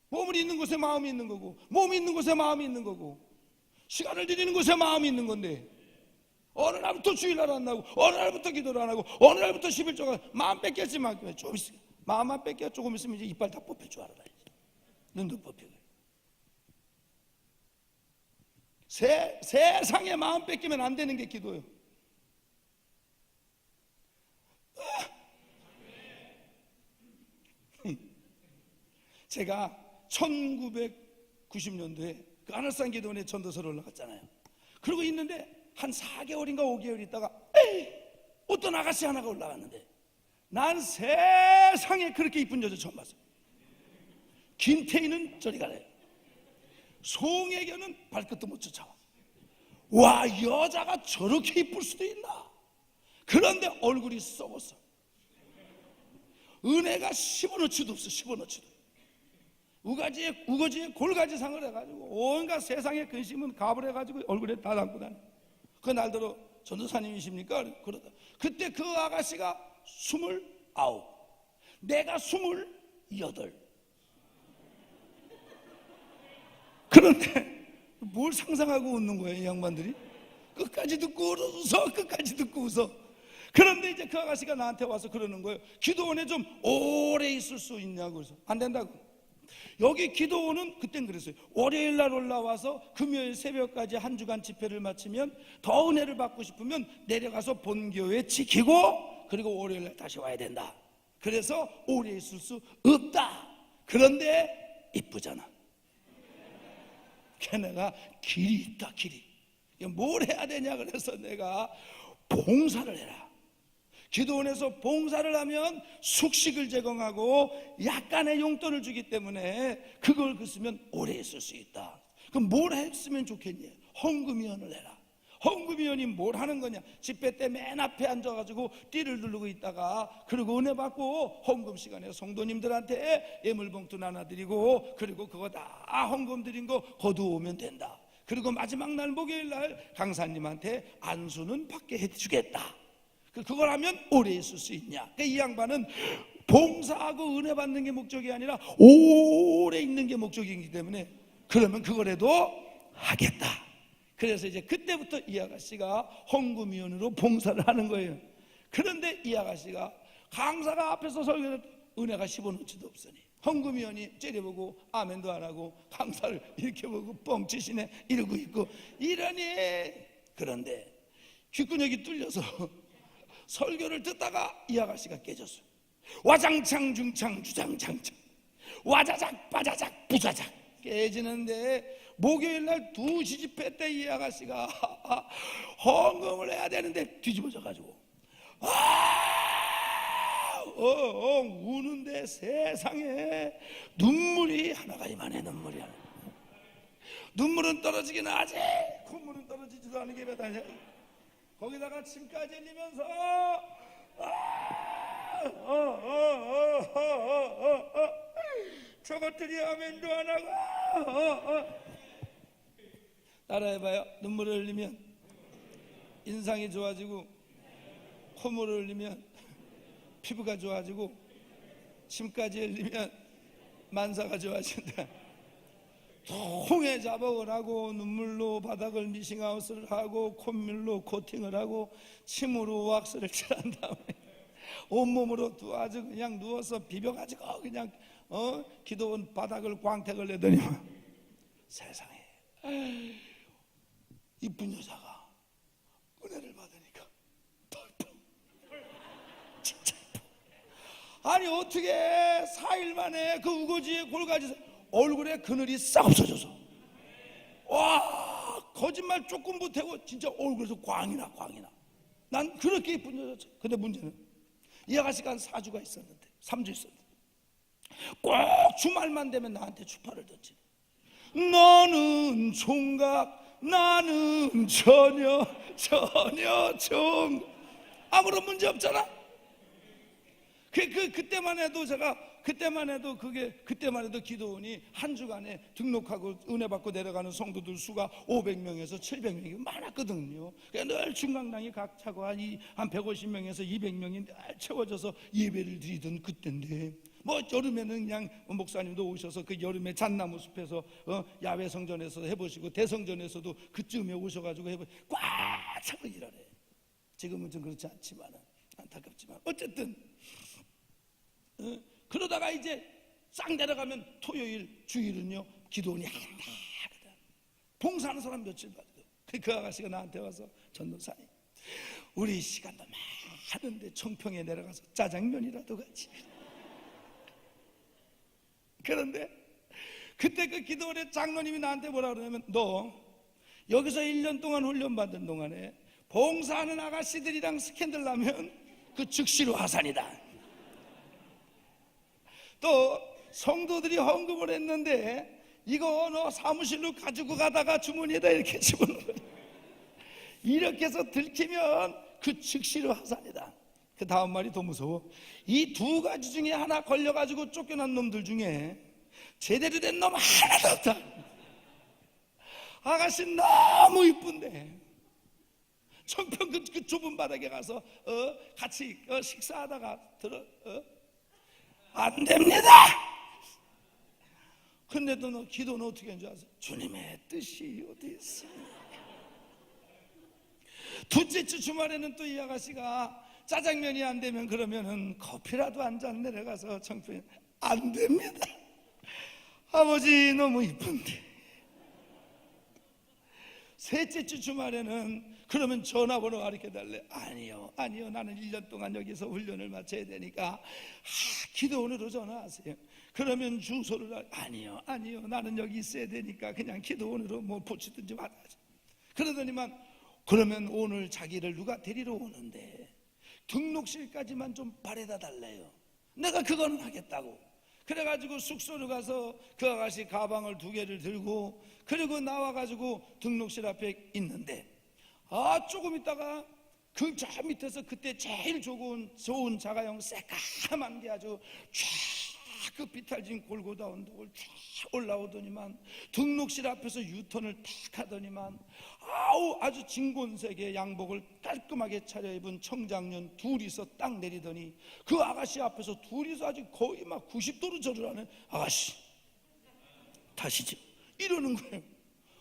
몸을 있는 곳에 마음이 있는 거고, 몸이 있는 곳에 마음이 있는 거고, 시간을 드리는 곳에 마음이 있는 건데, 어느 날부터 주일 안 나고, 어느 날부터 기도를 안 하고, 어느 날부터 11조가 마음 뺏겼지만 좀 있으면 마음만 뺏겨. 조금 있으면 이제 이빨 다 뽑힐 줄 알아야 지. 눈도 뽑히고. 세상에 마음 뺏기면 안 되는 게 기도예요. 제가 1990년도에 그 하늘산 기도원에 전도서를 올라갔잖아요. 그러고 있는데 한 4개월인가 5개월 있다가 어떤 아가씨 하나가 올라왔는데, 난 세상에 그렇게 이쁜 여자 처음 봤어요. 김태희는 저리 가래. 송혜교는 발끝도 못 쫓아와. 와, 여자가 저렇게 이쁠 수도 있나. 그런데 얼굴이 썩었어. 은혜가 10원어치도 없어. 10원어치도. 우거지에 골가지상을 해가지고 온갖 세상의 근심은 갑을 해가지고 얼굴에 다 담고 다녀. 그 날더러 전도사님이십니까? 그러다 그때 그 아가씨가 29, 내가 28. 그런데 뭘 상상하고 웃는 거예요 이 양반들이? 끝까지 듣고 웃어. 끝까지 듣고 웃어. 그런데 이제 그 아가씨가 나한테 와서 그러는 거예요. 기도원에 좀 오래 있을 수 있냐고. 그래서 안 된다고. 여기 기도원은 그땐 그랬어요. 월요일 날 올라와서 금요일 새벽까지 한 주간 집회를 마치면 더 은혜를 받고 싶으면 내려가서 본교회 지키고 그리고 월요일 날 다시 와야 된다. 그래서 오래 있을 수 없다. 그런데 이쁘잖아. 걔네가 길이 있다. 길이. 뭘 해야 되냐 그래서 내가 봉사를 해라. 기도원에서 봉사를 하면 숙식을 제공하고 약간의 용돈을 주기 때문에 그걸 쓰면 오래 있을 수 있다. 그럼 뭘 했으면 좋겠니? 헌금위원을 해라. 헌금위원이 뭘 하는 거냐? 집회 때 맨 앞에 앉아가지고 띠를 누르고 있다가 그리고 은혜 받고 헌금 시간에 성도님들한테 예물봉투 나눠드리고 그리고 그거 다 헌금 드린 거 거두오면 된다. 그리고 마지막 날 목요일 날 강사님한테 안수는 받게 해주겠다. 그걸 하면 오래 있을 수 있냐? 그러니까 이 양반은 봉사하고 은혜 받는 게 목적이 아니라 오래 있는 게 목적이기 때문에 그러면 그걸 해도 하겠다. 그래서 이제 그때부터 이 아가씨가 헌금위원으로 봉사를 하는 거예요. 그런데 이 아가씨가 강사가 앞에서 설교를 은혜가 10원어치도 없으니 헌금위원이 째려보고 아멘도 안 하고 강사를 이렇게 보고 뻥치시네 이러고 있고 이러니, 그런데 귓근육이 뚫려서 설교를 듣다가 이 아가씨가 깨졌어요. 와장창 중창 주장창창 와자작 빠자작 부자작 깨지는데 목요일 날 2시 집회 때 이 아가씨가 헌금을 해야 되는데 뒤집어져 가지고 우는데 세상에 눈물이 하나가 이만해. 눈물이 하나. 눈물은 떨어지기는 하지 콧물은 떨어지지도 않은 게 몇 아니야. 거기다가 침까지 흘리면서 저것들이 아멘도 안 하고 따라해봐요. 눈물을 흘리면 인상이 좋아지고 콧물을 흘리면 피부가 좋아지고 침까지 흘리면 만사가 좋아진다. 통에 자복을 하고 눈물로 바닥을 미싱아웃을 하고 콧물로 코팅을 하고 침으로 왁스를 칠한 다음에 온몸으로 아주 그냥 누워서 비벼가지고 그냥 기도원 바닥을 광택을 내더니만 세상에 이쁜 여자가 아니 어떻게 4일 만에 그 우거지에 골가지 얼굴에 그늘이 싹 없어져서, 와, 거짓말 조금 못하고 진짜 얼굴에서 광이나. 난 그렇게 예쁜 여자죠. 근데 문제는 이 아가씨가 한 4주가 있었는데, 3주 있었는데 꼭 주말만 되면 나한테 추파를 던지. 너는 총각, 나는 전혀 총. 아무런 문제 없잖아. 그때만 해도 기도원이 한 주간에 등록하고 은혜 받고 내려가는 성도들 수가 500명에서 700명이 많았거든요. 그러니까 늘 중강당이 각 차고 한 150명에서 200명이 늘 채워져서 예배를 드리던 그때인데, 뭐 여름에는 그냥 목사님도 오셔서 그 여름에 잣나무 숲에서 야외 성전에서 해보시고, 대성전에서도 그쯤에 오셔가지고 꽉 차고 일하래. 지금은 좀 그렇지 않지만, 안타깝지만 어쨌든 그러다가 이제 싹 내려가면 토요일 주일은요 기도원이 한다. 봉사하는 사람 며칠 받고, 그 아가씨가 나한테 와서, 전도사님 우리 시간도 많은데 청평에 내려가서 짜장면이라도 같이. 그런데 그때 그 기도원의 장로님이 나한테 뭐라 그러냐면, 너 여기서 1년 동안 훈련받은 동안에 봉사하는 아가씨들이랑 스캔들 나면 그 즉시로 화산이다. 또 성도들이 헌금을 했는데 이거 너 사무실로 가지고 가다가 주머니에다 이렇게 집어넣는 거야. 이렇게 해서 들키면 그 즉시로 화산이다. 그 다음 말이 더 무서워. 이 두 가지 중에 하나 걸려가지고 쫓겨난 놈들 중에 제대로 된 놈 하나도 없다. 아가씨 너무 이쁜데 청평 그 좁은 바닥에 가서 같이 식사하다가 안 됩니다. 근데도 너 기도는 어떻게 한 줄 아세요? 주님의 뜻이 어디 있습니까? 둘째 주 주말에는 또 이 아가씨가 짜장면이 안 되면 그러면은 커피라도 한 잔 내려가서 청평에. 안 됩니다. 아버지 너무 이쁜데. 셋째 주 주말에는 그러면 전화번호 가르쳐달래. 아니요 나는 1년 동안 여기서 훈련을 마쳐야 되니까 기도원으로 전화하세요. 그러면 주소를. 아니요 나는 여기 있어야 되니까 그냥 기도원으로 뭐 보치든지 받아야죠. 그러더니만, 그러면 오늘 자기를 누가 데리러 오는데 등록실까지만 좀 바래다 달래요. 내가 그거는 하겠다고. 그래가지고 숙소로 가서 그 아가씨 가방을 2개를 들고, 그리고 나와가지고 등록실 앞에 있는데, 조금 있다가 그 저 밑에서 그때 제일 좋은 자가용 새까만 게 아주 쫙 그 비탈진 골고다 언덕을 쫙 올라오더니만, 등록실 앞에서 유턴을 탁 하더니만, 아주 진곤색의 양복을 깔끔하게 차려입은 청장년 둘이서 딱 내리더니, 그 아가씨 앞에서 둘이서 아주 거의 막 90도로 절을 하는. 아가씨 다시죠 이러는 거예요.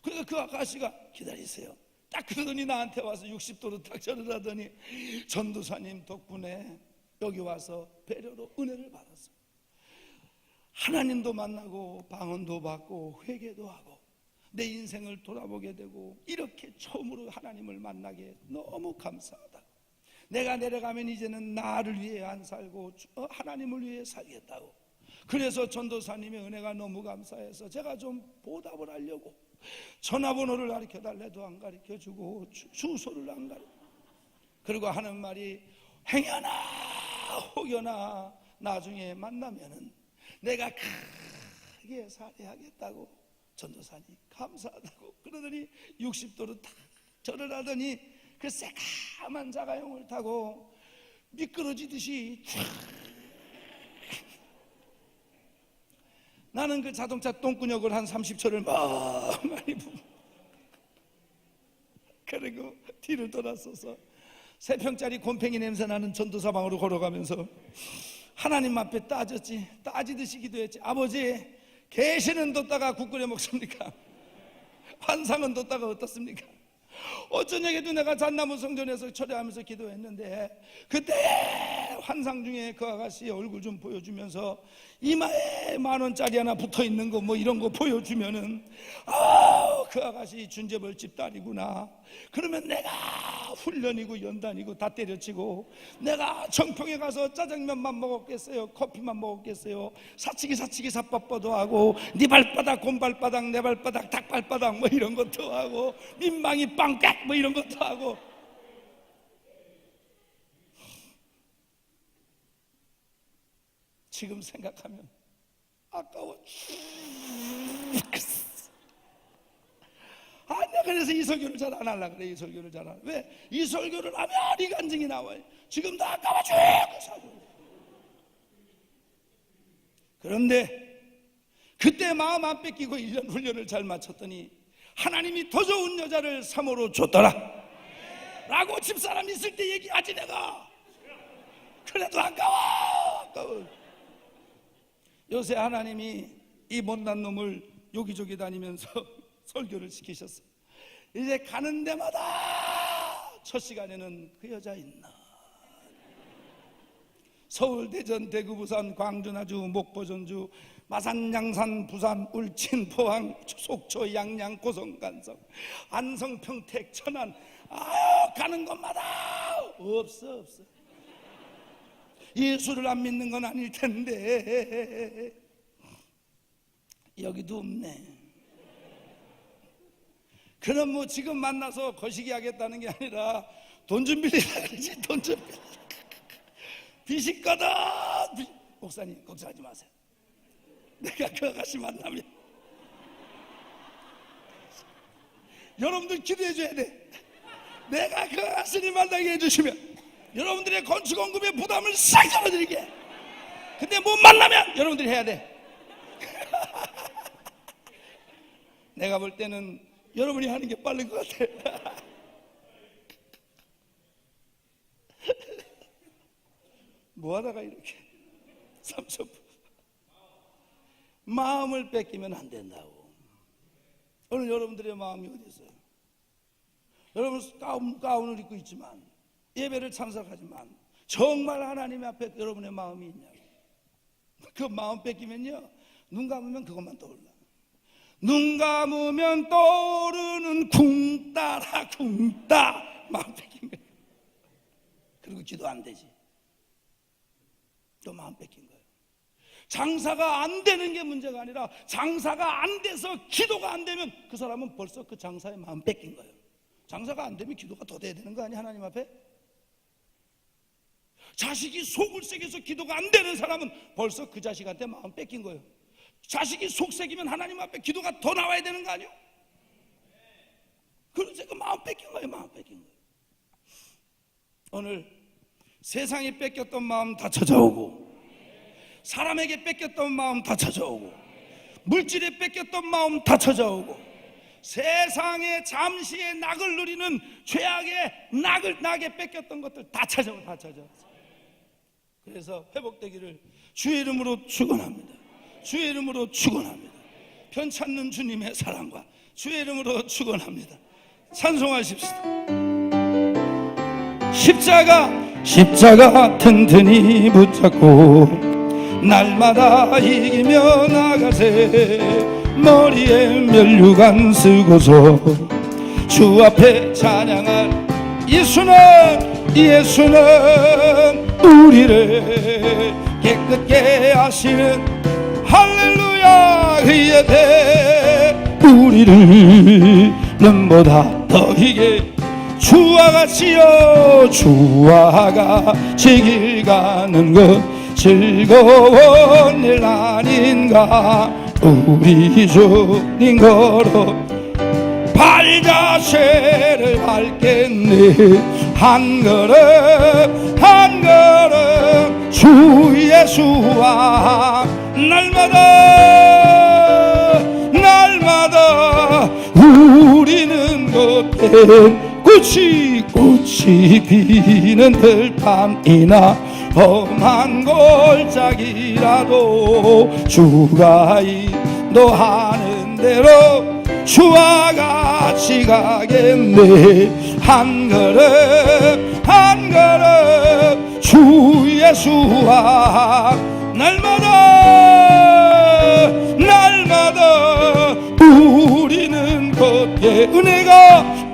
그러니까 그 아가씨가 기다리세요. 딱 그러더니 나한테 와서 60도로 딱 절을 하더니, 전도사님 덕분에 여기 와서 배려로 은혜를 받았어요. 하나님도 만나고 방언도 받고 회개도 하고 내 인생을 돌아보게 되고, 이렇게 처음으로 하나님을 만나게 너무 감사하다. 내가 내려가면 이제는 나를 위해 안 살고 하나님을 위해 살겠다고. 그래서 전도사님의 은혜가 너무 감사해서 제가 좀 보답을 하려고 전화번호를 가르쳐달래도 안 가르쳐주고 주소를 안 가르쳐. 그리고 하는 말이, 행여나 혹여나 나중에 만나면은 내가 크게 살해하겠다고. 전도사님 감사하다고. 그러더니 60도로 탁 절을 하더니 그 새까만 자가용을 타고 미끄러지듯이 쫙. 나는 그 자동차 똥구녕을 한 30초를 많이 부어. 그리고 뒤를 돌아서서 3평짜리 곰팡이 냄새 나는 전도사 방으로 걸어가면서 하나님 앞에 따지듯이 기도했지. 아버지, 계시는 뒀다가 국 끓여 먹습니까? 환상은 뒀다가 어떻습니까? 어쩌냐해도 내가 잣나무 성전에서 철회하면서 기도했는데, 그때 환상 중에 그 아가씨 얼굴 좀 보여주면서 이마에 10,000원짜리 하나 붙어있는 거 뭐 이런 거 보여주면은 그 아가씨 준재벌집 딸이구나. 그러면 내가 훈련이고 연단이고 다 때려치고 내가 정평에 가서 짜장면만 먹었겠어요? 커피만 먹었겠어요? 사치기 사빠빠도 하고 네 발바닥 곰발바닥 내 발바닥 닭발바닥 뭐 이런 것도 하고 민망이 빵깍 뭐 이런 것도 하고. 지금 생각하면 아까워. 내가 그래서 이 설교를 잘 안 하려고 그래. 이 설교를 잘 안 해. 왜? 이 설교를 하면 이 간증이 나와요. 지금도 아까워 죽겠어. 그런데 그때 마음 안 뺏기고 1년 훈련을 잘 마쳤더니 하나님이 더 좋은 여자를 3호로 줬더라 라고 집사람 있을 때 얘기하지. 내가 그래도 아까워. 요새 하나님이 이 못난 놈을 여기저기 다니면서 설교를 시키셨어. 이제 가는 데마다 첫 시간에는 그 여자 있나? 서울, 대전, 대구, 부산, 광주, 나주, 목포, 전주, 마산, 양산, 부산, 울진, 포항, 속초, 양양, 고성, 간성, 안성, 평택, 천안. 가는 곳마다 없어. 예수를 안 믿는 건 아닐 텐데 여기도 없네. 그럼 뭐 지금 만나서 거시기 하겠다는 게 아니라 돈 좀 빌리라 그러지. 돈 좀 빌리라. 빚이 있거든. 목사님 걱정하지 마세요. 내가 그 아가씨 만나면 여러분들 기도해 줘야 돼. 내가 그 아가씨를 만나게 해주시면 여러분들의 건축원금의 부담을 싹 잡아드릴게. 근데 못 만나면 여러분들이 해야 돼. 내가 볼 때는 여러분이 하는 게 빠른 것 같아. 뭐 하다가 이렇게 삼천포. 마음을 뺏기면 안 된다고. 오늘 여러분들의 마음이 어디 있어요? 여러분 가운을 입고 있지만 예배를 참석하지만 정말 하나님 앞에 여러분의 마음이 있냐고. 그 마음 뺏기면요, 눈 감으면 그것만 떠올라. 눈 감으면 떠오르는 궁따라 궁따. 마음 뺏긴 거예요. 그리고 기도 안 되지. 또 마음 뺏긴 거예요. 장사가 안 되는 게 문제가 아니라 장사가 안 돼서 기도가 안 되면 그 사람은 벌써 그 장사에 마음 뺏긴 거예요. 장사가 안 되면 기도가 더 돼야 되는 거 아니야? 하나님 앞에? 자식이 속을 새겨서 기도가 안 되는 사람은 벌써 그 자식한테 마음 뺏긴 거예요. 자식이 속 새기면 하나님 앞에 기도가 더 나와야 되는 거 아니에요? 그래서 그 마음 뺏긴 거예요. 마음 뺏긴 거예요. 오늘 세상에 뺏겼던 마음 다 찾아오고, 사람에게 뺏겼던 마음 다 찾아오고, 물질에 뺏겼던 마음 다 찾아오고, 세상에 잠시의 낙을 누리는 죄악의 낙에 뺏겼던 것들 다 찾아오고, 다 찾아오고. 그래서 회복되기를 주의 이름으로 축원합니다. 주의 이름으로 축원합니다. 편찮는 주님의 사랑과 주의 이름으로 축원합니다. 찬송하십시다. 십자가 튼튼히 붙잡고 날마다 이기며 나가세. 머리에 면류관 쓰고서 주 앞에 찬양할 예수는 우리를 깨끗게 하시는 할렐루야. 그의 배 우리를 눈보다 더 희게 주와 같이요, 주와 같이 길 가는 것 즐거운 일 아닌가. 우리 주님 걸어 발자취를 밟겠네. 한 걸음 한 걸음 주 예수와 날마다 우리는 겉에 꽃이 피는 들판이나 험한 골짜기라도 주가 인도하는 대로 주와 같이 가겠네. 한 걸음 한 걸음 주 예수와 날마다 우리는 겉에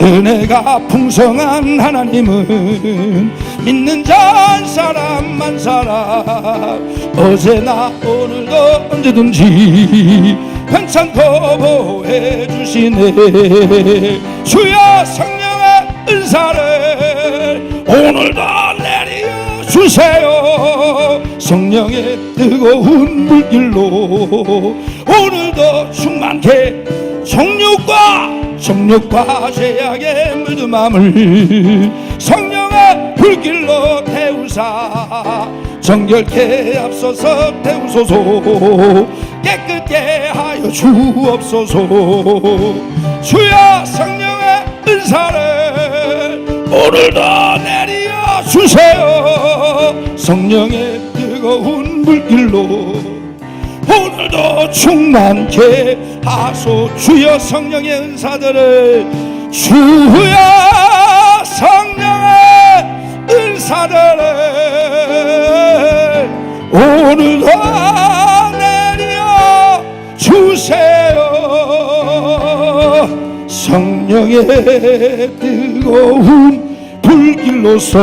은혜가 풍성한 하나님은 믿는 자 한 사람 한 사람 어제나 오늘도 언제든지 괜찮고 보호해 주시네. 주여 성령의 은사를 오늘도 내려 주세요. 성령의 뜨거운 물길로 오늘도 충만케 정욕과 죄악의 물든 마음을 성령의 불길로 태우사 정결케 앞서서 태우소서. 깨끗게 하여 주옵소서. 주여 성령의 은사를 오늘도 내려 주세요. 성령의 뜨거운 물길로 오늘도 충만케 하소. 주여 성령의 은사들을 주여 성령의 은사들을 오늘도 내려 주세요. 성령의 뜨거운 불길로서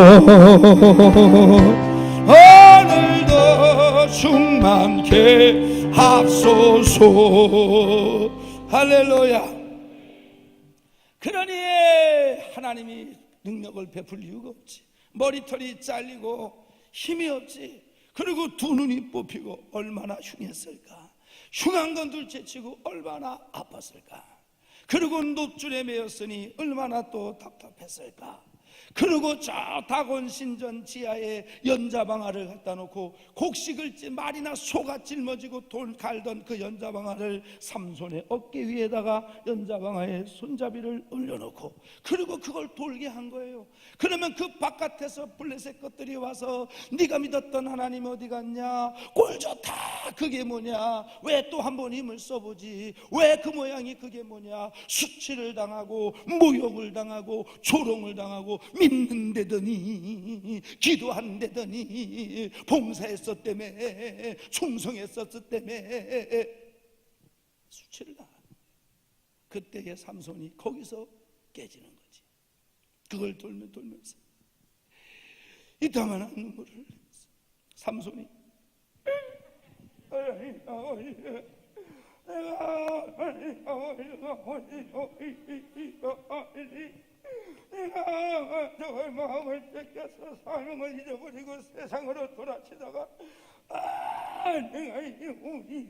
오늘도 충만케 하소서. 할렐루야. 그러니 하나님이 능력을 베풀 이유가 없지. 머리털이 잘리고 힘이 없지. 그리고 두 눈이 뽑히고 얼마나 흉했을까. 흉한 건 둘째치고 얼마나 아팠을까. 그리고 노줄에 매였으니 얼마나 또 답답했을까. 그리고 저 다곤신전 지하에 연자방아를 갖다 놓고 곡식을 말이나 소가 짊어지고 돌 갈던 그 연자방아를 삼손의 어깨 위에다가 연자방아에 손잡이를 올려놓고 그리고 그걸 돌게 한 거예요. 그러면 그 바깥에서 블레셋 것들이 와서 네가 믿었던 하나님 어디 갔냐, 꼴 좋다 그게 뭐냐, 왜 또 한 번 힘을 써보지, 왜 그 모양이 그게 뭐냐, 수치를 당하고 모욕을 당하고 조롱을 당하고 믿는다더니 기도한다더니 봉사했었다며 충성했었다며 수치를 당하는 그때의 삼손이 거기서 깨지는 거지. 그걸 돌면서 이따만한 눈물을 흘리면서 삼손이 내가 너의 마음을 뺏겨서 사명을 잊어버리고 세상으로 돌아치다가 내가 우리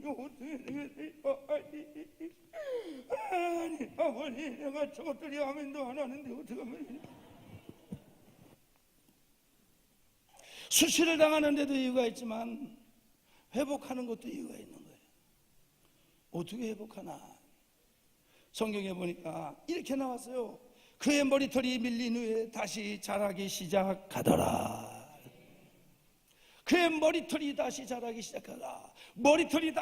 아니 아버지 내가 저것들이 아멘도 안 하는데 어떡하면. 수치를 당하는데도 이유가 있지만 회복하는 것도 이유가 있는 거예요. 어떻게 회복하나? 성경에 보니까 이렇게 나왔어요. 그의 머리털이 밀린 후에 다시 자라기 시작하더라. 그의 머리털이 다시 자라기 시작하더라. 머리털이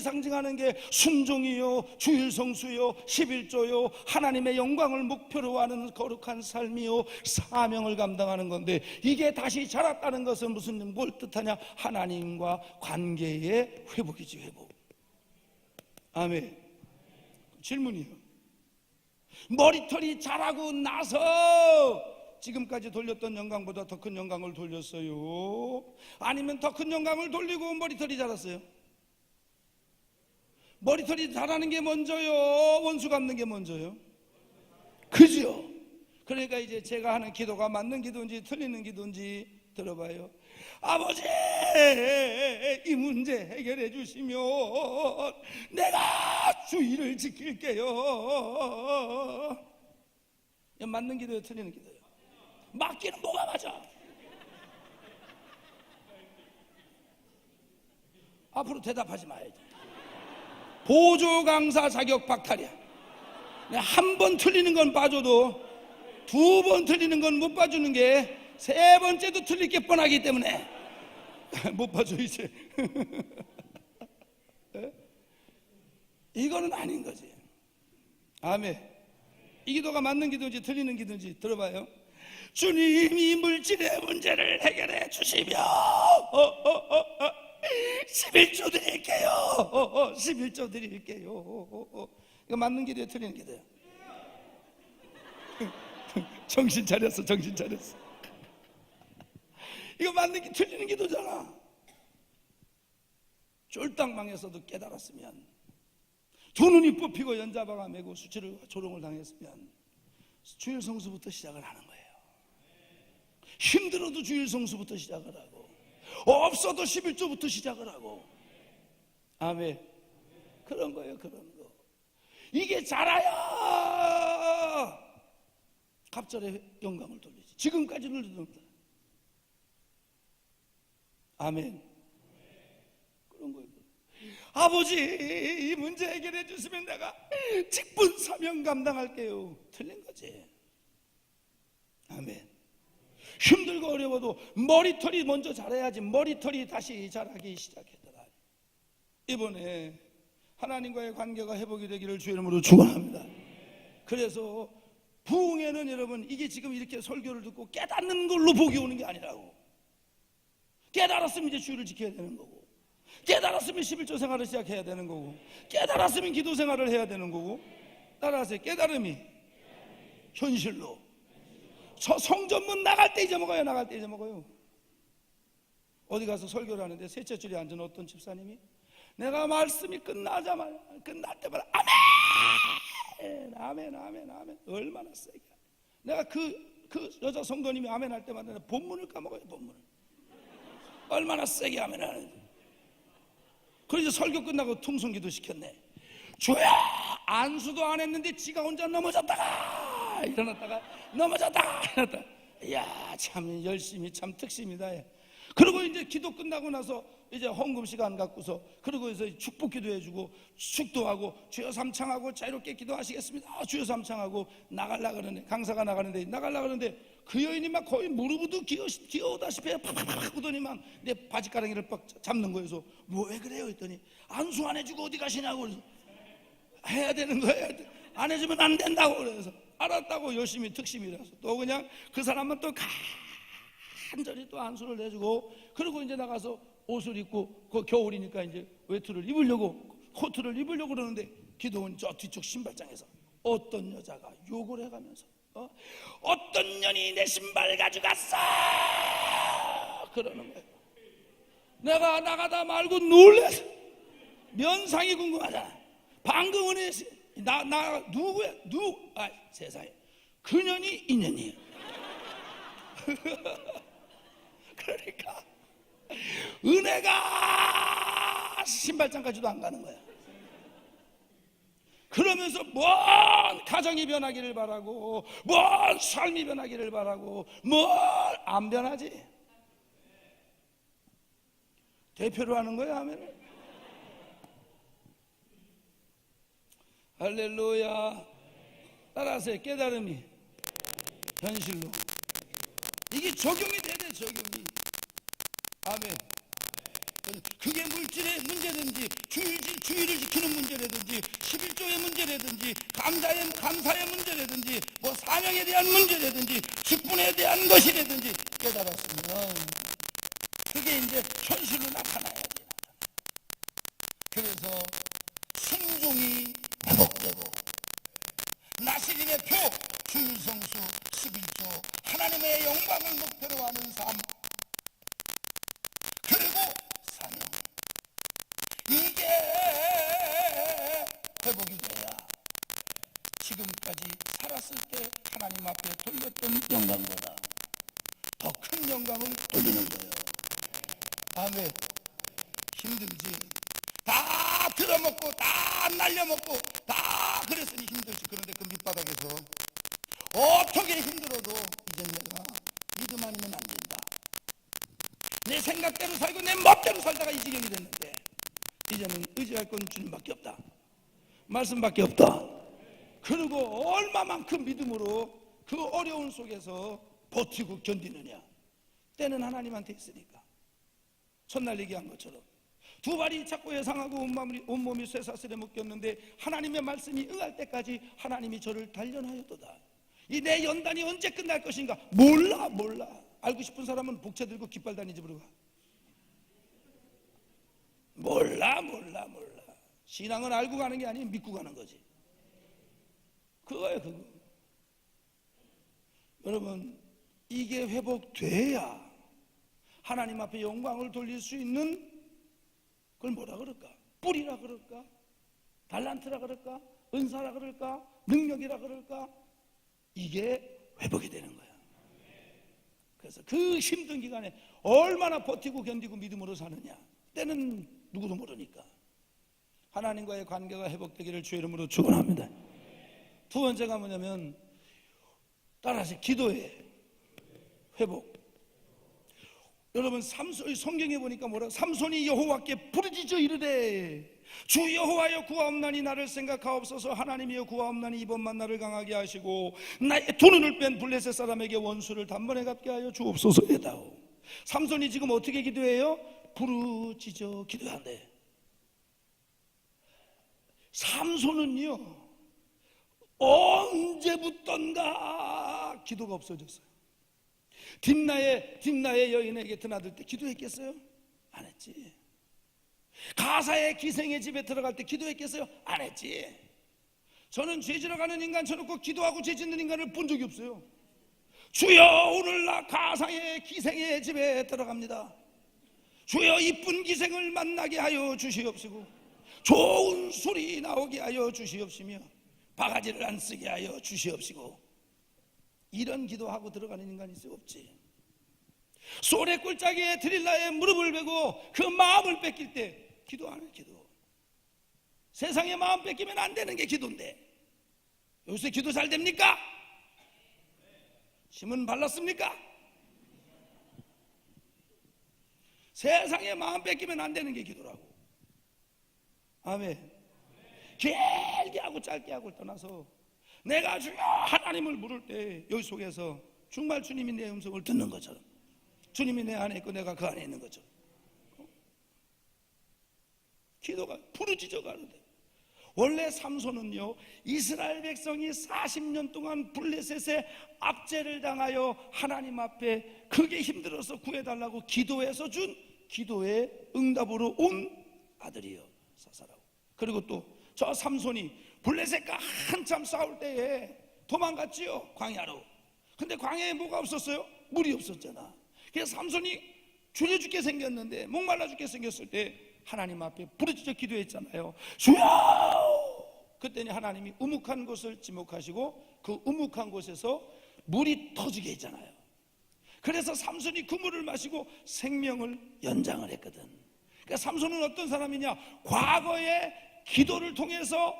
상징하는 게 순종이요, 주일성수요, 11조요, 하나님의 영광을 목표로 하는 거룩한 삶이요, 사명을 감당하는 건데, 이게 다시 자랐다는 것은 뭘 뜻하냐? 하나님과 관계의 회복이지, 회복. 아멘. 질문이요. 머리털이 자라고 나서 지금까지 돌렸던 영광보다 더 큰 영광을 돌렸어요? 아니면 더 큰 영광을 돌리고 머리털이 자랐어요? 머리털이 자라는 게 먼저요, 원수 갚는 게 먼저요? 그죠? 그러니까 이제 제가 하는 기도가 맞는 기도인지 틀리는 기도인지 들어봐요. 아버지, 이 문제 해결해 주시면 내가 주의를 지킬게요. 맞는 기도예요, 틀리는 기도예요? 맞기는 뭐가 맞아? 앞으로 대답하지 마야지. 보조 강사 자격 박탈이야. 한 번 틀리는 건 빠져도 두 번 틀리는 건 못 봐주는 게 세 번째도 틀릴 게 뻔하기 때문에 못 봐줘 이제. 이거는 아닌 거지. 아멘. 이 기도가 맞는 기도인지 틀리는 기도인지 들어봐요. 주님이 물질의 문제를 해결해 주시며 11조 드릴게요. 11조 드릴게요. 이거 맞는 기도야, 틀리는 기도야? 정신 차렸어, 정신 차렸어. 이거 맞는 게 틀리는 기도잖아. 쫄딱 망해서도 깨달았으면, 두 눈이 뽑히고 연자바가 메고 수치를 조롱을 당했으면 주일 성수부터 시작을 하는 거예요. 힘들어도 주일 성수부터 시작을 하고, 없어도 11조부터 시작을 하고. 아멘. 그런 거예요, 그런 거. 이게 잘하야 갑절의 영광을 돌리지. 지금까지는 누릅니다. 아멘. 그런 거예요. 아버지, 이 문제 해결해 주시면 내가 직분 사명 감당할게요. 틀린 거지. 아멘. 힘들고 어려워도 머리털이 먼저 자라야지. 머리털이 다시 자라기 시작했더라. 이번에 하나님과의 관계가 회복이 되기를 주의 이름으로 축원합니다. 그래서 부흥회는 여러분, 이게 지금 이렇게 설교를 듣고 깨닫는 걸로 복이 오는 게 아니라고. 깨달았으면 이제 주의를 지켜야 되는 거고, 깨달았으면 11조 생활을 시작해야 되는 거고, 깨달았으면 기도 생활을 해야 되는 거고. 따라하세요. 깨달음이 현실로. 저 성전문 나갈 때 잊어먹어요. 나갈 때 잊어먹어요. 어디 가서 설교를 하는데 셋째 줄에 앉은 어떤 집사님이, 내가 말씀이 끝날 때마다 아멘 아멘 아멘 아멘. 얼마나 세게. 내가 그 여자 성도님이 아멘 할 때마다 본문을 까먹어요. 본문을 얼마나 세게 아멘 하는지. 그래서 설교 끝나고 통성기도 시켰네. 주야, 안수도 안 했는데 지가 혼자 넘어졌다가 일어났다가 넘어졌다가 일어났다가. 이야, 참 열심히, 참 특심이다. 그리고 이제 기도 끝나고 나서 이제 헌금 시간 갖고서, 그리고 이제 축복 기도해주고 축도하고 주여 삼창하고 자유롭게 기도하시겠습니다. 주여 삼창하고 나가려고 그러네. 강사가 나가는데 그 여인이 막 거의 무릎도 기어오다시피 팍팍팍 오더니 막 내 바지가랑이를 빡 잡는 거예요. 그래서 뭐 왜 그래요? 했더니 안수 안 해주고 어디 가시냐고. 그래서 해야 되는 거예요. 안 해주면 안 된다고. 그래서 알았다고 열심히 특심이라서 또 그냥 그 사람은 또 간절히 또 안수를 내주고, 그리고 이제 나가서 옷을 입고, 그 겨울이니까 이제 외투를 입으려고, 코트를 입으려고 그러는데 기도원 저 뒤쪽 신발장에서 어떤 여자가 욕을 해가면서 어떤 년이 내 신발 가져갔어 그러는 거예요. 내가 나가다 말고 놀래서, 면상이 궁금하잖아. 방금 은혜 나 누구야? 세상에, 그년이 인연이에요. 그러니까 은혜가 신발장까지도 안 가는 거야. 그러면서 뭔 가정이 변하기를 바라고, 뭔 삶이 변하기를 바라고, 뭘 안 변하지. 대표로 하는 거야, 아멘을. 할렐루야. 따라하세요. 깨달음이 현실로. 이게 적용이 돼야 돼, 적용이. 아멘. 그게 물질의 문제든지, 주의를 지키는 문제라든지, 11조의 문제라든지, 감사의 문제라든지, 뭐 사명에 대한 문제라든지, 직분에 대한 것이라든지 깨달았으면 그게 이제 현실로 나타나야 돼. 그래서 순종이 회복되고, 나시린의 표, 주일성수 11조, 하나님의 영광을 목표로 하는 삶, 그리고 사명, 이게 회복이 돼야 지금까지 살았을 때 하나님 앞에 돌렸던 영광보다 더 큰 영광을 돌리는 거예요. 아멘. 힘들지. 다 들어먹고 다 날려먹고 다 그랬으니 힘들지. 그런데 그 밑바닥에서 어떻게 힘들어도 이제 내가 믿음 아니면 안 된다. 내 생각대로 살고 내 멋대로 살다가 이 지경이 됐는데, 이제는 의지할 건 주님밖에 없다. 말씀밖에 없다. 그리고 얼마만큼 믿음으로 그 어려운 속에서 버티고 견디느냐. 때는 하나님한테 있으니까. 첫날 얘기한 것처럼 두 발이 자꾸 예상하고 온몸이 쇠사슬에 묶였는데, 하나님의 말씀이 응할 때까지 하나님이 저를 단련하였도다. 이 내 연단이 언제 끝날 것인가 몰라. 알고 싶은 사람은 복채 들고 깃발단위 집으로 가. 몰라. 신앙은 알고 가는 게 아니고 믿고 가는 거지. 그거예요, 그거. 여러분, 이게 회복돼야 하나님 앞에 영광을 돌릴 수 있는, 그걸 뭐라 그럴까? 뿌리라 그럴까? 달란트라 그럴까? 은사라 그럴까? 능력이라 그럴까? 이게 회복이 되는 거야. 그래서 그 힘든 기간에 얼마나 버티고 견디고 믿음으로 사느냐, 때는 누구도 모르니까. 하나님과의 관계가 회복되기를 주의 이름으로 축원합니다. 두 번째가 뭐냐면, 따라서 기도의 회복. 여러분, 성경에 보니까 뭐라? 삼손이 여호와께 부르짖어 이르되 주 여호와여 구하옵나니 나를 생각하옵소서. 하나님이여 구하옵나니 이번만 나를 강하게 하시고 나의 두 눈을 뺀 블레셋 사람에게 원수를 단번에 갚게 하여 주옵소서 해다오. 삼손이 지금 어떻게 기도해요? 부르짖어 기도한대. 삼손은요, 언제부턴가 기도가 없어졌어요. 딥나의 여인에게 드나들 때 기도했겠어요? 안 했지. 가사의 기생의 집에 들어갈 때 기도했겠어요? 안 했지. 저는 죄지러 가는 인간 쳐놓고 기도하고 죄 짓는 인간을 본 적이 없어요. 주여, 오늘 나 가사의 기생의 집에 들어갑니다. 주여, 이쁜 기생을 만나게 하여 주시옵시고 좋은 술이 나오게 하여 주시옵시며 바가지를 안 쓰게 하여 주시옵시고. 이런 기도하고 들어가는 인간이 있어요? 없지. 소래 꿀짜기에 드릴라에 무릎을 베고 그 마음을 뺏길 때 기도 안 해. 기도. 세상에 마음 뺏기면 안 되는 게 기도인데, 요새 기도 잘 됩니까? 힘은 발랐습니까? 세상에 마음 뺏기면 안 되는 게 기도라고. 아멘. 길게 하고 짧게 하고 떠나서 내가 주여 하나님을 부를 때 여기 속에서 정말 주님이 내 음성을 듣는 것처럼, 주님이 내 안에 있고 내가 그 안에 있는 것처럼 기도가 부르짖어 가는데, 원래 삼손은요, 이스라엘 백성이 40년 동안 블레셋의 압제를 당하여 하나님 앞에 그게 힘들어서 구해달라고 기도해서 준 기도의 응답으로 온 아들이요, 사사라고. 그리고 또 저 삼손이 블레셋과 한참 싸울 때에 도망갔지요, 광야로. 근데 광야에 뭐가 없었어요? 물이 없었잖아. 그래서 삼손이 줄여 죽게 생겼는데, 목말라 죽게 생겼을 때 하나님 앞에 부르짖어 기도했잖아요. 주여! 그때는 하나님이 우묵한 곳을 지목하시고 그 우묵한 곳에서 물이 터지게 했잖아요. 그래서 삼손이 그 물을 마시고 생명을 연장을 했거든. 그러니까 삼손은 어떤 사람이냐? 과거에 기도를 통해서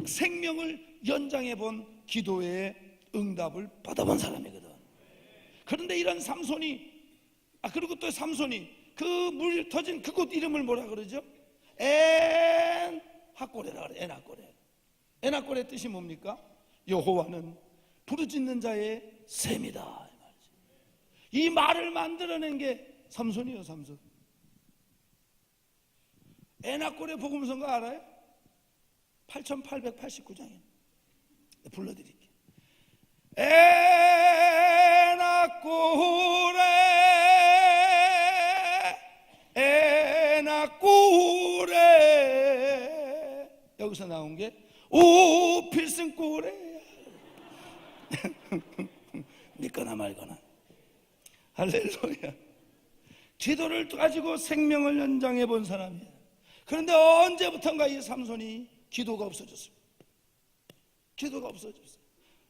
생명을 연장해 본 기도의 응답을 받아본 사람이거든. 그런데 이런 삼손이, 그리고 또 삼손이 그 물 터진 그곳 이름을 뭐라 그러죠? 엔하꼬레라 그래. 엔하꼬레 뜻이 뭡니까? 여호와는 부르짖는 자의 셈이다, 이 말을 만들어낸 게 삼손이에요, 삼손. 엔하꼬레 복음서가 알아요? 8889장이에요. 불러드릴게요. 에나꼬레. 여기서 나온 게 오 필승꼬레. 믿거나 말거나. 할렐루야. 기도를 가지고 생명을 연장해 본 사람이에요. 그런데 언제부턴가 이 삼손이 기도가 없어졌어요. 기도가 없어졌어요.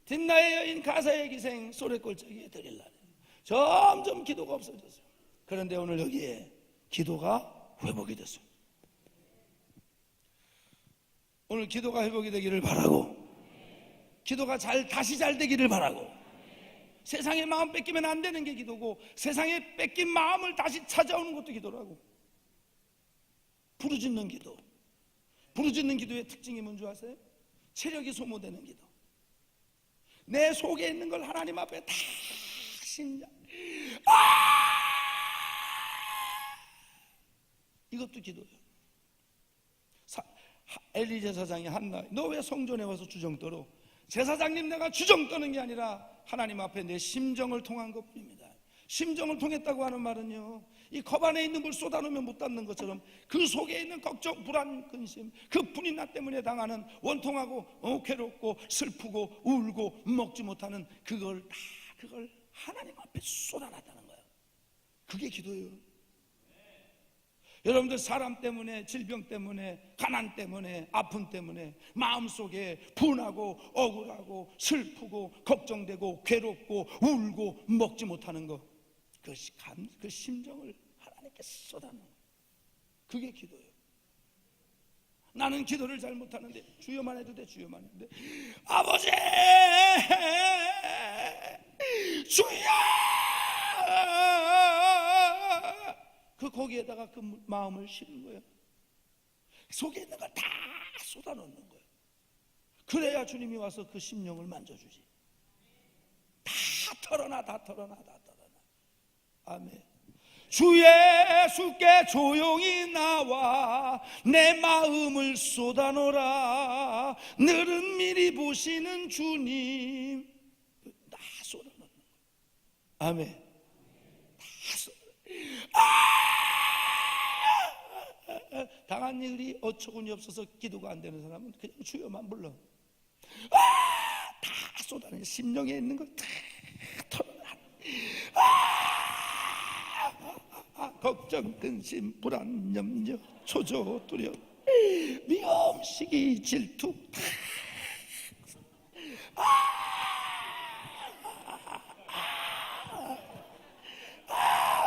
딥나의 여인, 가사의 기생, 소래골짜기에 드릴라. 점점 기도가 없어졌어요. 그런데 오늘 여기에 기도가 회복이 됐어요. 오늘 기도가 회복이 되기를 바라고, 기도가 다시 잘 되기를 바라고. 세상에 마음 뺏기면 안 되는 게 기도고, 세상에 뺏긴 마음을 다시 찾아오는 것도 기도라고. 부르짖는 기도. 부르짖는 기도의 특징이 뭔지 아세요? 체력이 소모되는 기도. 내 속에 있는 걸 하나님 앞에 다 심장, 이것도 기도예요. 엘리 제사장이 한나, 너 왜 성전에 와서 주정 떨어? 제사장님, 내가 주정 떠는 게 아니라 하나님 앞에 내 심정을 통한 것뿐입니다. 심정을 통했다고 하는 말은요, 이 컵 안에 있는 물 쏟아놓으면 못 닫는 것처럼 그 속에 있는 걱정, 불안, 근심, 그 분이 나 때문에 당하는 원통하고 괴롭고 슬프고 울고 먹지 못하는 그걸 하나님 앞에 쏟아놨다는 거예요. 그게 기도예요. 여러분들 사람 때문에, 질병 때문에, 가난 때문에, 아픔 때문에 마음속에 분하고 억울하고 슬프고 걱정되고 괴롭고 울고 먹지 못하는 거, 그 심정을 하나님께 쏟아놓는 거예요. 그게 기도예요. 나는 기도를 잘 못하는데, 주여만 해도 돼, 주여만 해도 돼. 아버지 주여, 거기에다가 그 마음을 실은 거예요. 속에 있는 걸 다 쏟아놓는 거예요. 그래야 주님이 와서 그 심령을 만져주지. 다 털어놔. 아멘. 주 예수께 조용히 나와 내 마음을 쏟아놓으라. 늘은 미리 보시는 주님. 다 쏟아놓는 거예요. 아멘. 다 당한 일이 어처구니 없어서 기도가 안 되는 사람은 그냥 주여만 불러. 다 쏟아내. 심령에 있는 걸 다 털어놔. 걱정, 근심, 불안, 염려, 초조, 두려움, 미움, 시기, 질투,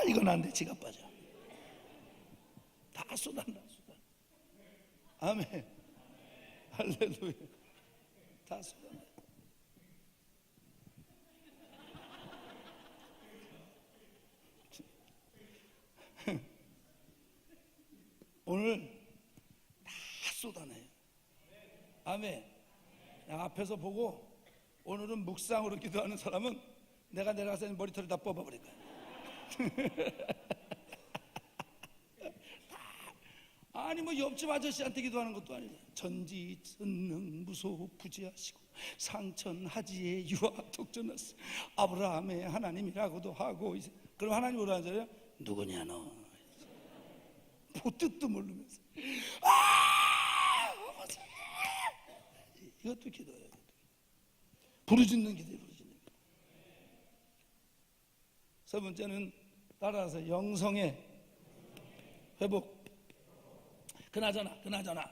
이건 안 돼. 지갑 빠져. 다 쏟아놔. 아멘. 할렐루야. 다 쏟아놔. 오늘 다 쏟아내요. 아멘. 앞에서 보고 오늘은 묵상으로 기도하는 사람은 내가 내려가서 머리털을 다 뽑아버릴 거야. 아니 뭐 옆집 아저씨한테 기도하는 것도 아니고, 전지전능 무소부지하시고 상천하지에 유아 독전하시 아브라함의 하나님이라고도 하고. 그럼 하나님 뭐라 하잖아요? 누구냐 너? 뭐 뜻도 모르면서 이것도 기도예요. 부르짖는 기도예요. 부르짖는 기도. 세 번째는 따라서 영성의 회복. 그나저나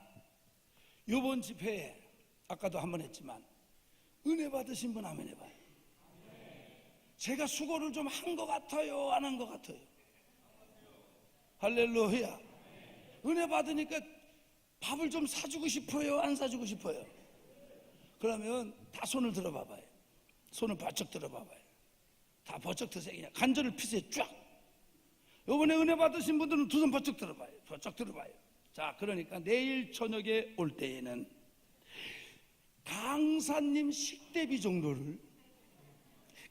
이번 집회에 아까도 한번 했지만 은혜 받으신 분 아멘 해봐요. 제가 수고를 좀 한 것 같아요, 안 한 것 같아요? 할렐루야. 은혜 받으니까 밥을 좀 사주고 싶어요, 안 사주고 싶어요? 그러면 다 손을 들어봐봐요. 손을 바짝 들어봐봐요. 다 버쩍 드세요. 그냥 간절을 피세요. 쫙. 이번에 은혜 받으신 분들은 두 손 버쩍 들어봐요. 버쩍 들어봐요. 자, 그러니까 내일 저녁에 올 때에는 강사님 식대비 정도를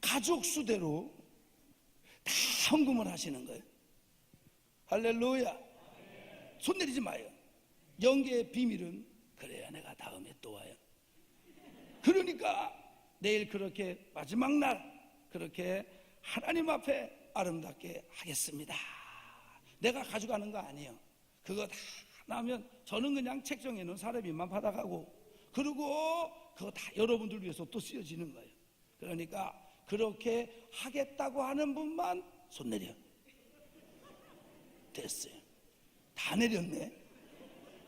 가족 수대로 다 헌금을 하시는 거예요. 할렐루야. 손 내리지 마요. 영계의 비밀은 그래야 내가 다음에 또 와요. 그러니까 내일 그렇게 마지막 날 그렇게 하나님 앞에 아름답게 하겠습니다. 내가 가져가는 거 아니에요. 그거 다 나면 저는 그냥 책정해 놓은 사례비만 받아가고, 그리고 그거 다 여러분들 위해서 또 쓰여지는 거예요. 그러니까 그렇게 하겠다고 하는 분만 손 내려. 됐어요. 다 내렸네.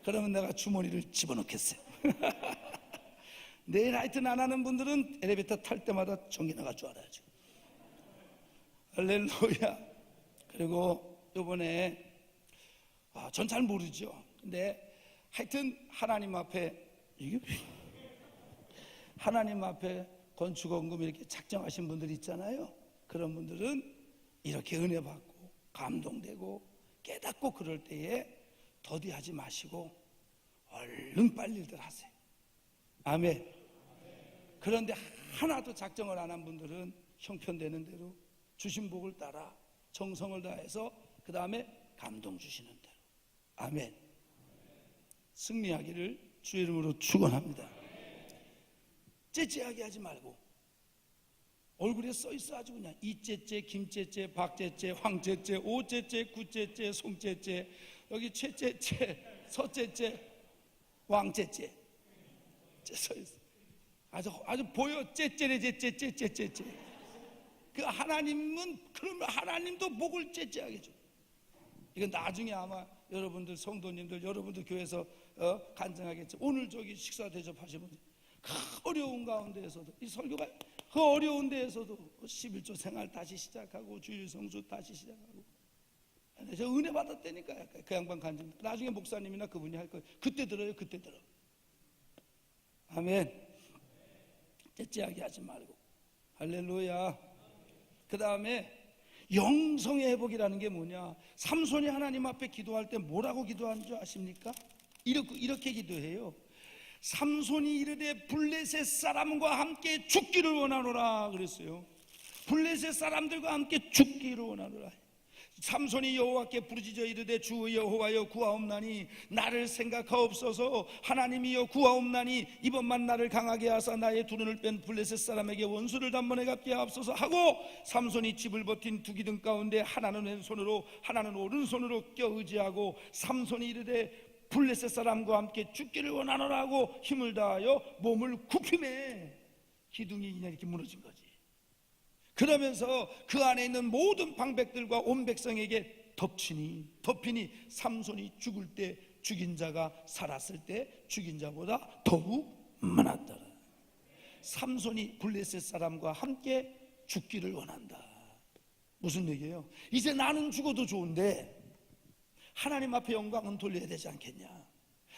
그러면 내가 주머니를 집어넣겠어요. 내일 하여튼 안 하는 분들은 엘리베이터 탈 때마다 전기 나갈 줄 알아야죠. 할렐루야. 그리고 이번에 전 잘 모르죠. 근데 하여튼 하나님 앞에 하나님 앞에 건축원금 이렇게 작정하신 분들 있잖아요. 그런 분들은 이렇게 은혜 받고 감동되고 깨닫고 그럴 때에 더디하지 마시고 얼른 빨리들 하세요. 아멘. 그런데 하나도 작정을 안 한 분들은 형편되는 대로 주신 복을 따라 정성을 다해서 그 다음에 감동 주시는 대로. 아멘. 승리하기를 주의 이름으로 축원합니다. 째째하게 하지 말고 얼굴에 써 있어 아주 그냥 이째째, 김째째, 박째째, 황째째, 오째째, 구째째, 송째째, 여기 최째째, 서째째, 왕째째 써 있어. 아주 보여. 째째래 째째째째째. 그 하나님은 그러면 하나님도 목을 째째하게 줘. 이건 나중에 아마 여러분들 성도님들 여러분들 교회에서 간증하겠죠. 오늘 저기 식사 대접하시면 그 어려운 가운데에서도 이 설교가 그 어려운 데에서도 11조 생활 다시 시작하고 주일 성수 다시 시작하고. 저 은혜 받았다니까. 그 양반 간증 나중에 목사님이나 그분이 할 거예요. 그때 들어요. 그때 들어. 아멘. 째째하게 하지 말고. 할렐루야. 그 다음에 영성의 회복이라는 게 뭐냐. 삼손이 하나님 앞에 기도할 때 뭐라고 기도하는 줄 아십니까? 이렇게 기도해요. 삼손이 이르되 블레셋 사람과 함께 죽기를 원하노라 그랬어요. 블레셋 사람들과 함께 죽기를 원하노라. 삼손이 여호와께 부르짖어 이르되 주 여호와여 구하옵나니 나를 생각하옵소서. 하나님이여 구하옵나니 이번만 나를 강하게 하사 나의 두 눈을 뺀 블레셋 사람에게 원수를 단번에 갚게 하옵소서 하고 삼손이 집을 버틴 두 기둥 가운데 하나는 왼손으로 하나는 오른손으로 껴 의지하고 삼손이 이르되 블레셋 사람과 함께 죽기를 원하노라 하고 힘을 다하여 몸을 굽히매 기둥이 그냥 이렇게 무너진 거지. 그러면서 그 안에 있는 모든 방백들과 온 백성에게 덮히니 삼손이 죽을 때 죽인 자가 살았을 때 죽인 자보다 더욱 많았더라. 삼손이 블레셋 사람과 함께 죽기를 원한다. 무슨 얘기예요? 이제 나는 죽어도 좋은데 하나님 앞에 영광은 돌려야 되지 않겠냐.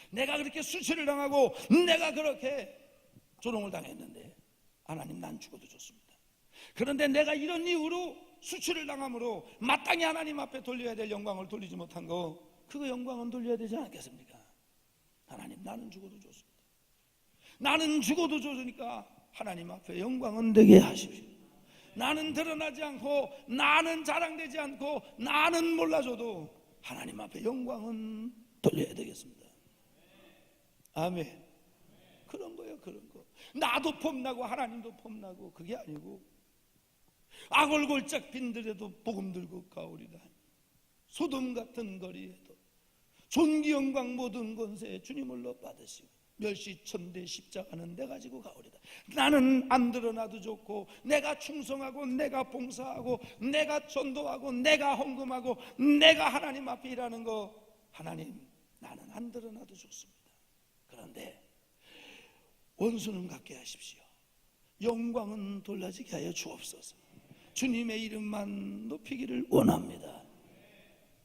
내가 그렇게 수치를 당하고 내가 그렇게 조롱을 당했는데 하나님 난 죽어도 좋습니다. 그런데 내가 이런 이유로 수치를 당함으로 마땅히 하나님 앞에 돌려야 될 영광을 돌리지 못한 거, 그거 영광은 돌려야 되지 않겠습니까? 하나님 나는 죽어도 좋습니다. 나는 죽어도 좋으니까 하나님 앞에 영광은 되게 하십시오. 나는 드러나지 않고 나는 자랑되지 않고 나는 몰라줘도 하나님 앞에 영광은 돌려야 되겠습니다. 아멘. 그런 거예요. 그런 거. 나도 폼나고 하나님도 폼나고 그게 아니고 악을골짝 빈들에도 복음 들고 가오리다. 소돔 같은 거리에도 존귀 영광 모든 권세 주님을로 받으시고 멸시천대 십자가는 내가 가지고 가오리다. 나는 안 드러나도 좋고 내가 충성하고 내가 봉사하고 내가 전도하고 내가 헌금하고 내가 하나님 앞에 일하는 거 하나님 나는 안 드러나도 좋습니다. 그런데 원수는 갖게 하십시오. 영광은 돌라지게 하여 주옵소서. 주님의 이름만 높이기를 원합니다.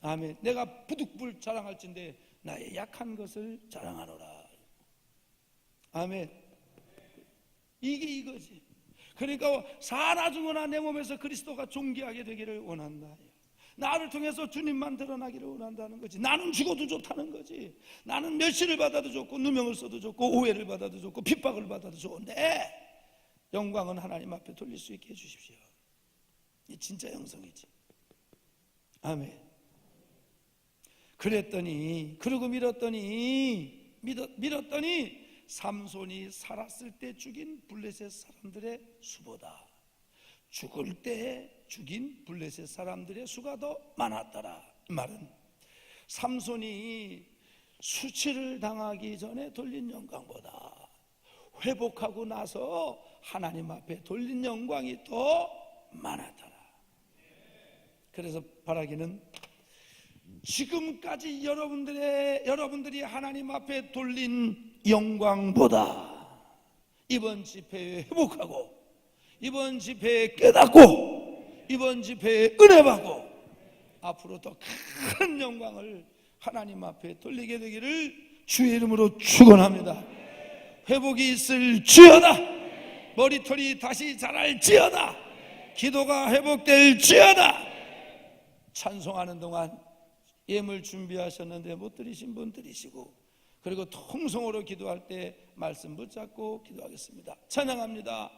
아멘. 내가 부득불 자랑할진대 나의 약한 것을 자랑하노라. 아멘. 이게 이거지. 그러니까 살아 죽으나 내 몸에서 그리스도가 존귀하게 되기를 원한다. 나를 통해서 주님만 드러나기를 원한다는 거지. 나는 죽어도 좋다는 거지. 나는 멸시를 받아도 좋고 누명을 써도 좋고 오해를 받아도 좋고 핍박을 받아도 좋은데 영광은 하나님 앞에 돌릴 수 있게 해주십시오. 이 진짜 영성이지. 아멘. 그러고 밀었더니 삼손이 살았을 때 죽인 블레셋 사람들의 수보다 죽을 때 죽인 블레셋 사람들의 수가 더 많았더라. 이 말은 삼손이 수치를 당하기 전에 돌린 영광보다 회복하고 나서 하나님 앞에 돌린 영광이 더 많았더라. 그래서 바라기는 지금까지 여러분들이 하나님 앞에 돌린 영광보다 이번 집회에 회복하고 이번 집회에 깨닫고 이번 집회에 은혜받고 앞으로 더 큰 영광을 하나님 앞에 돌리게 되기를 주의 이름으로 축원합니다. 회복이 있을지어다. 머리털이 다시 자랄지어다. 기도가 회복될지어다. 찬송하는 동안 예물 준비하셨는데 못 드리신 분 드리시고, 그리고 통성으로 기도할 때 말씀 붙잡고 기도하겠습니다. 찬양합니다.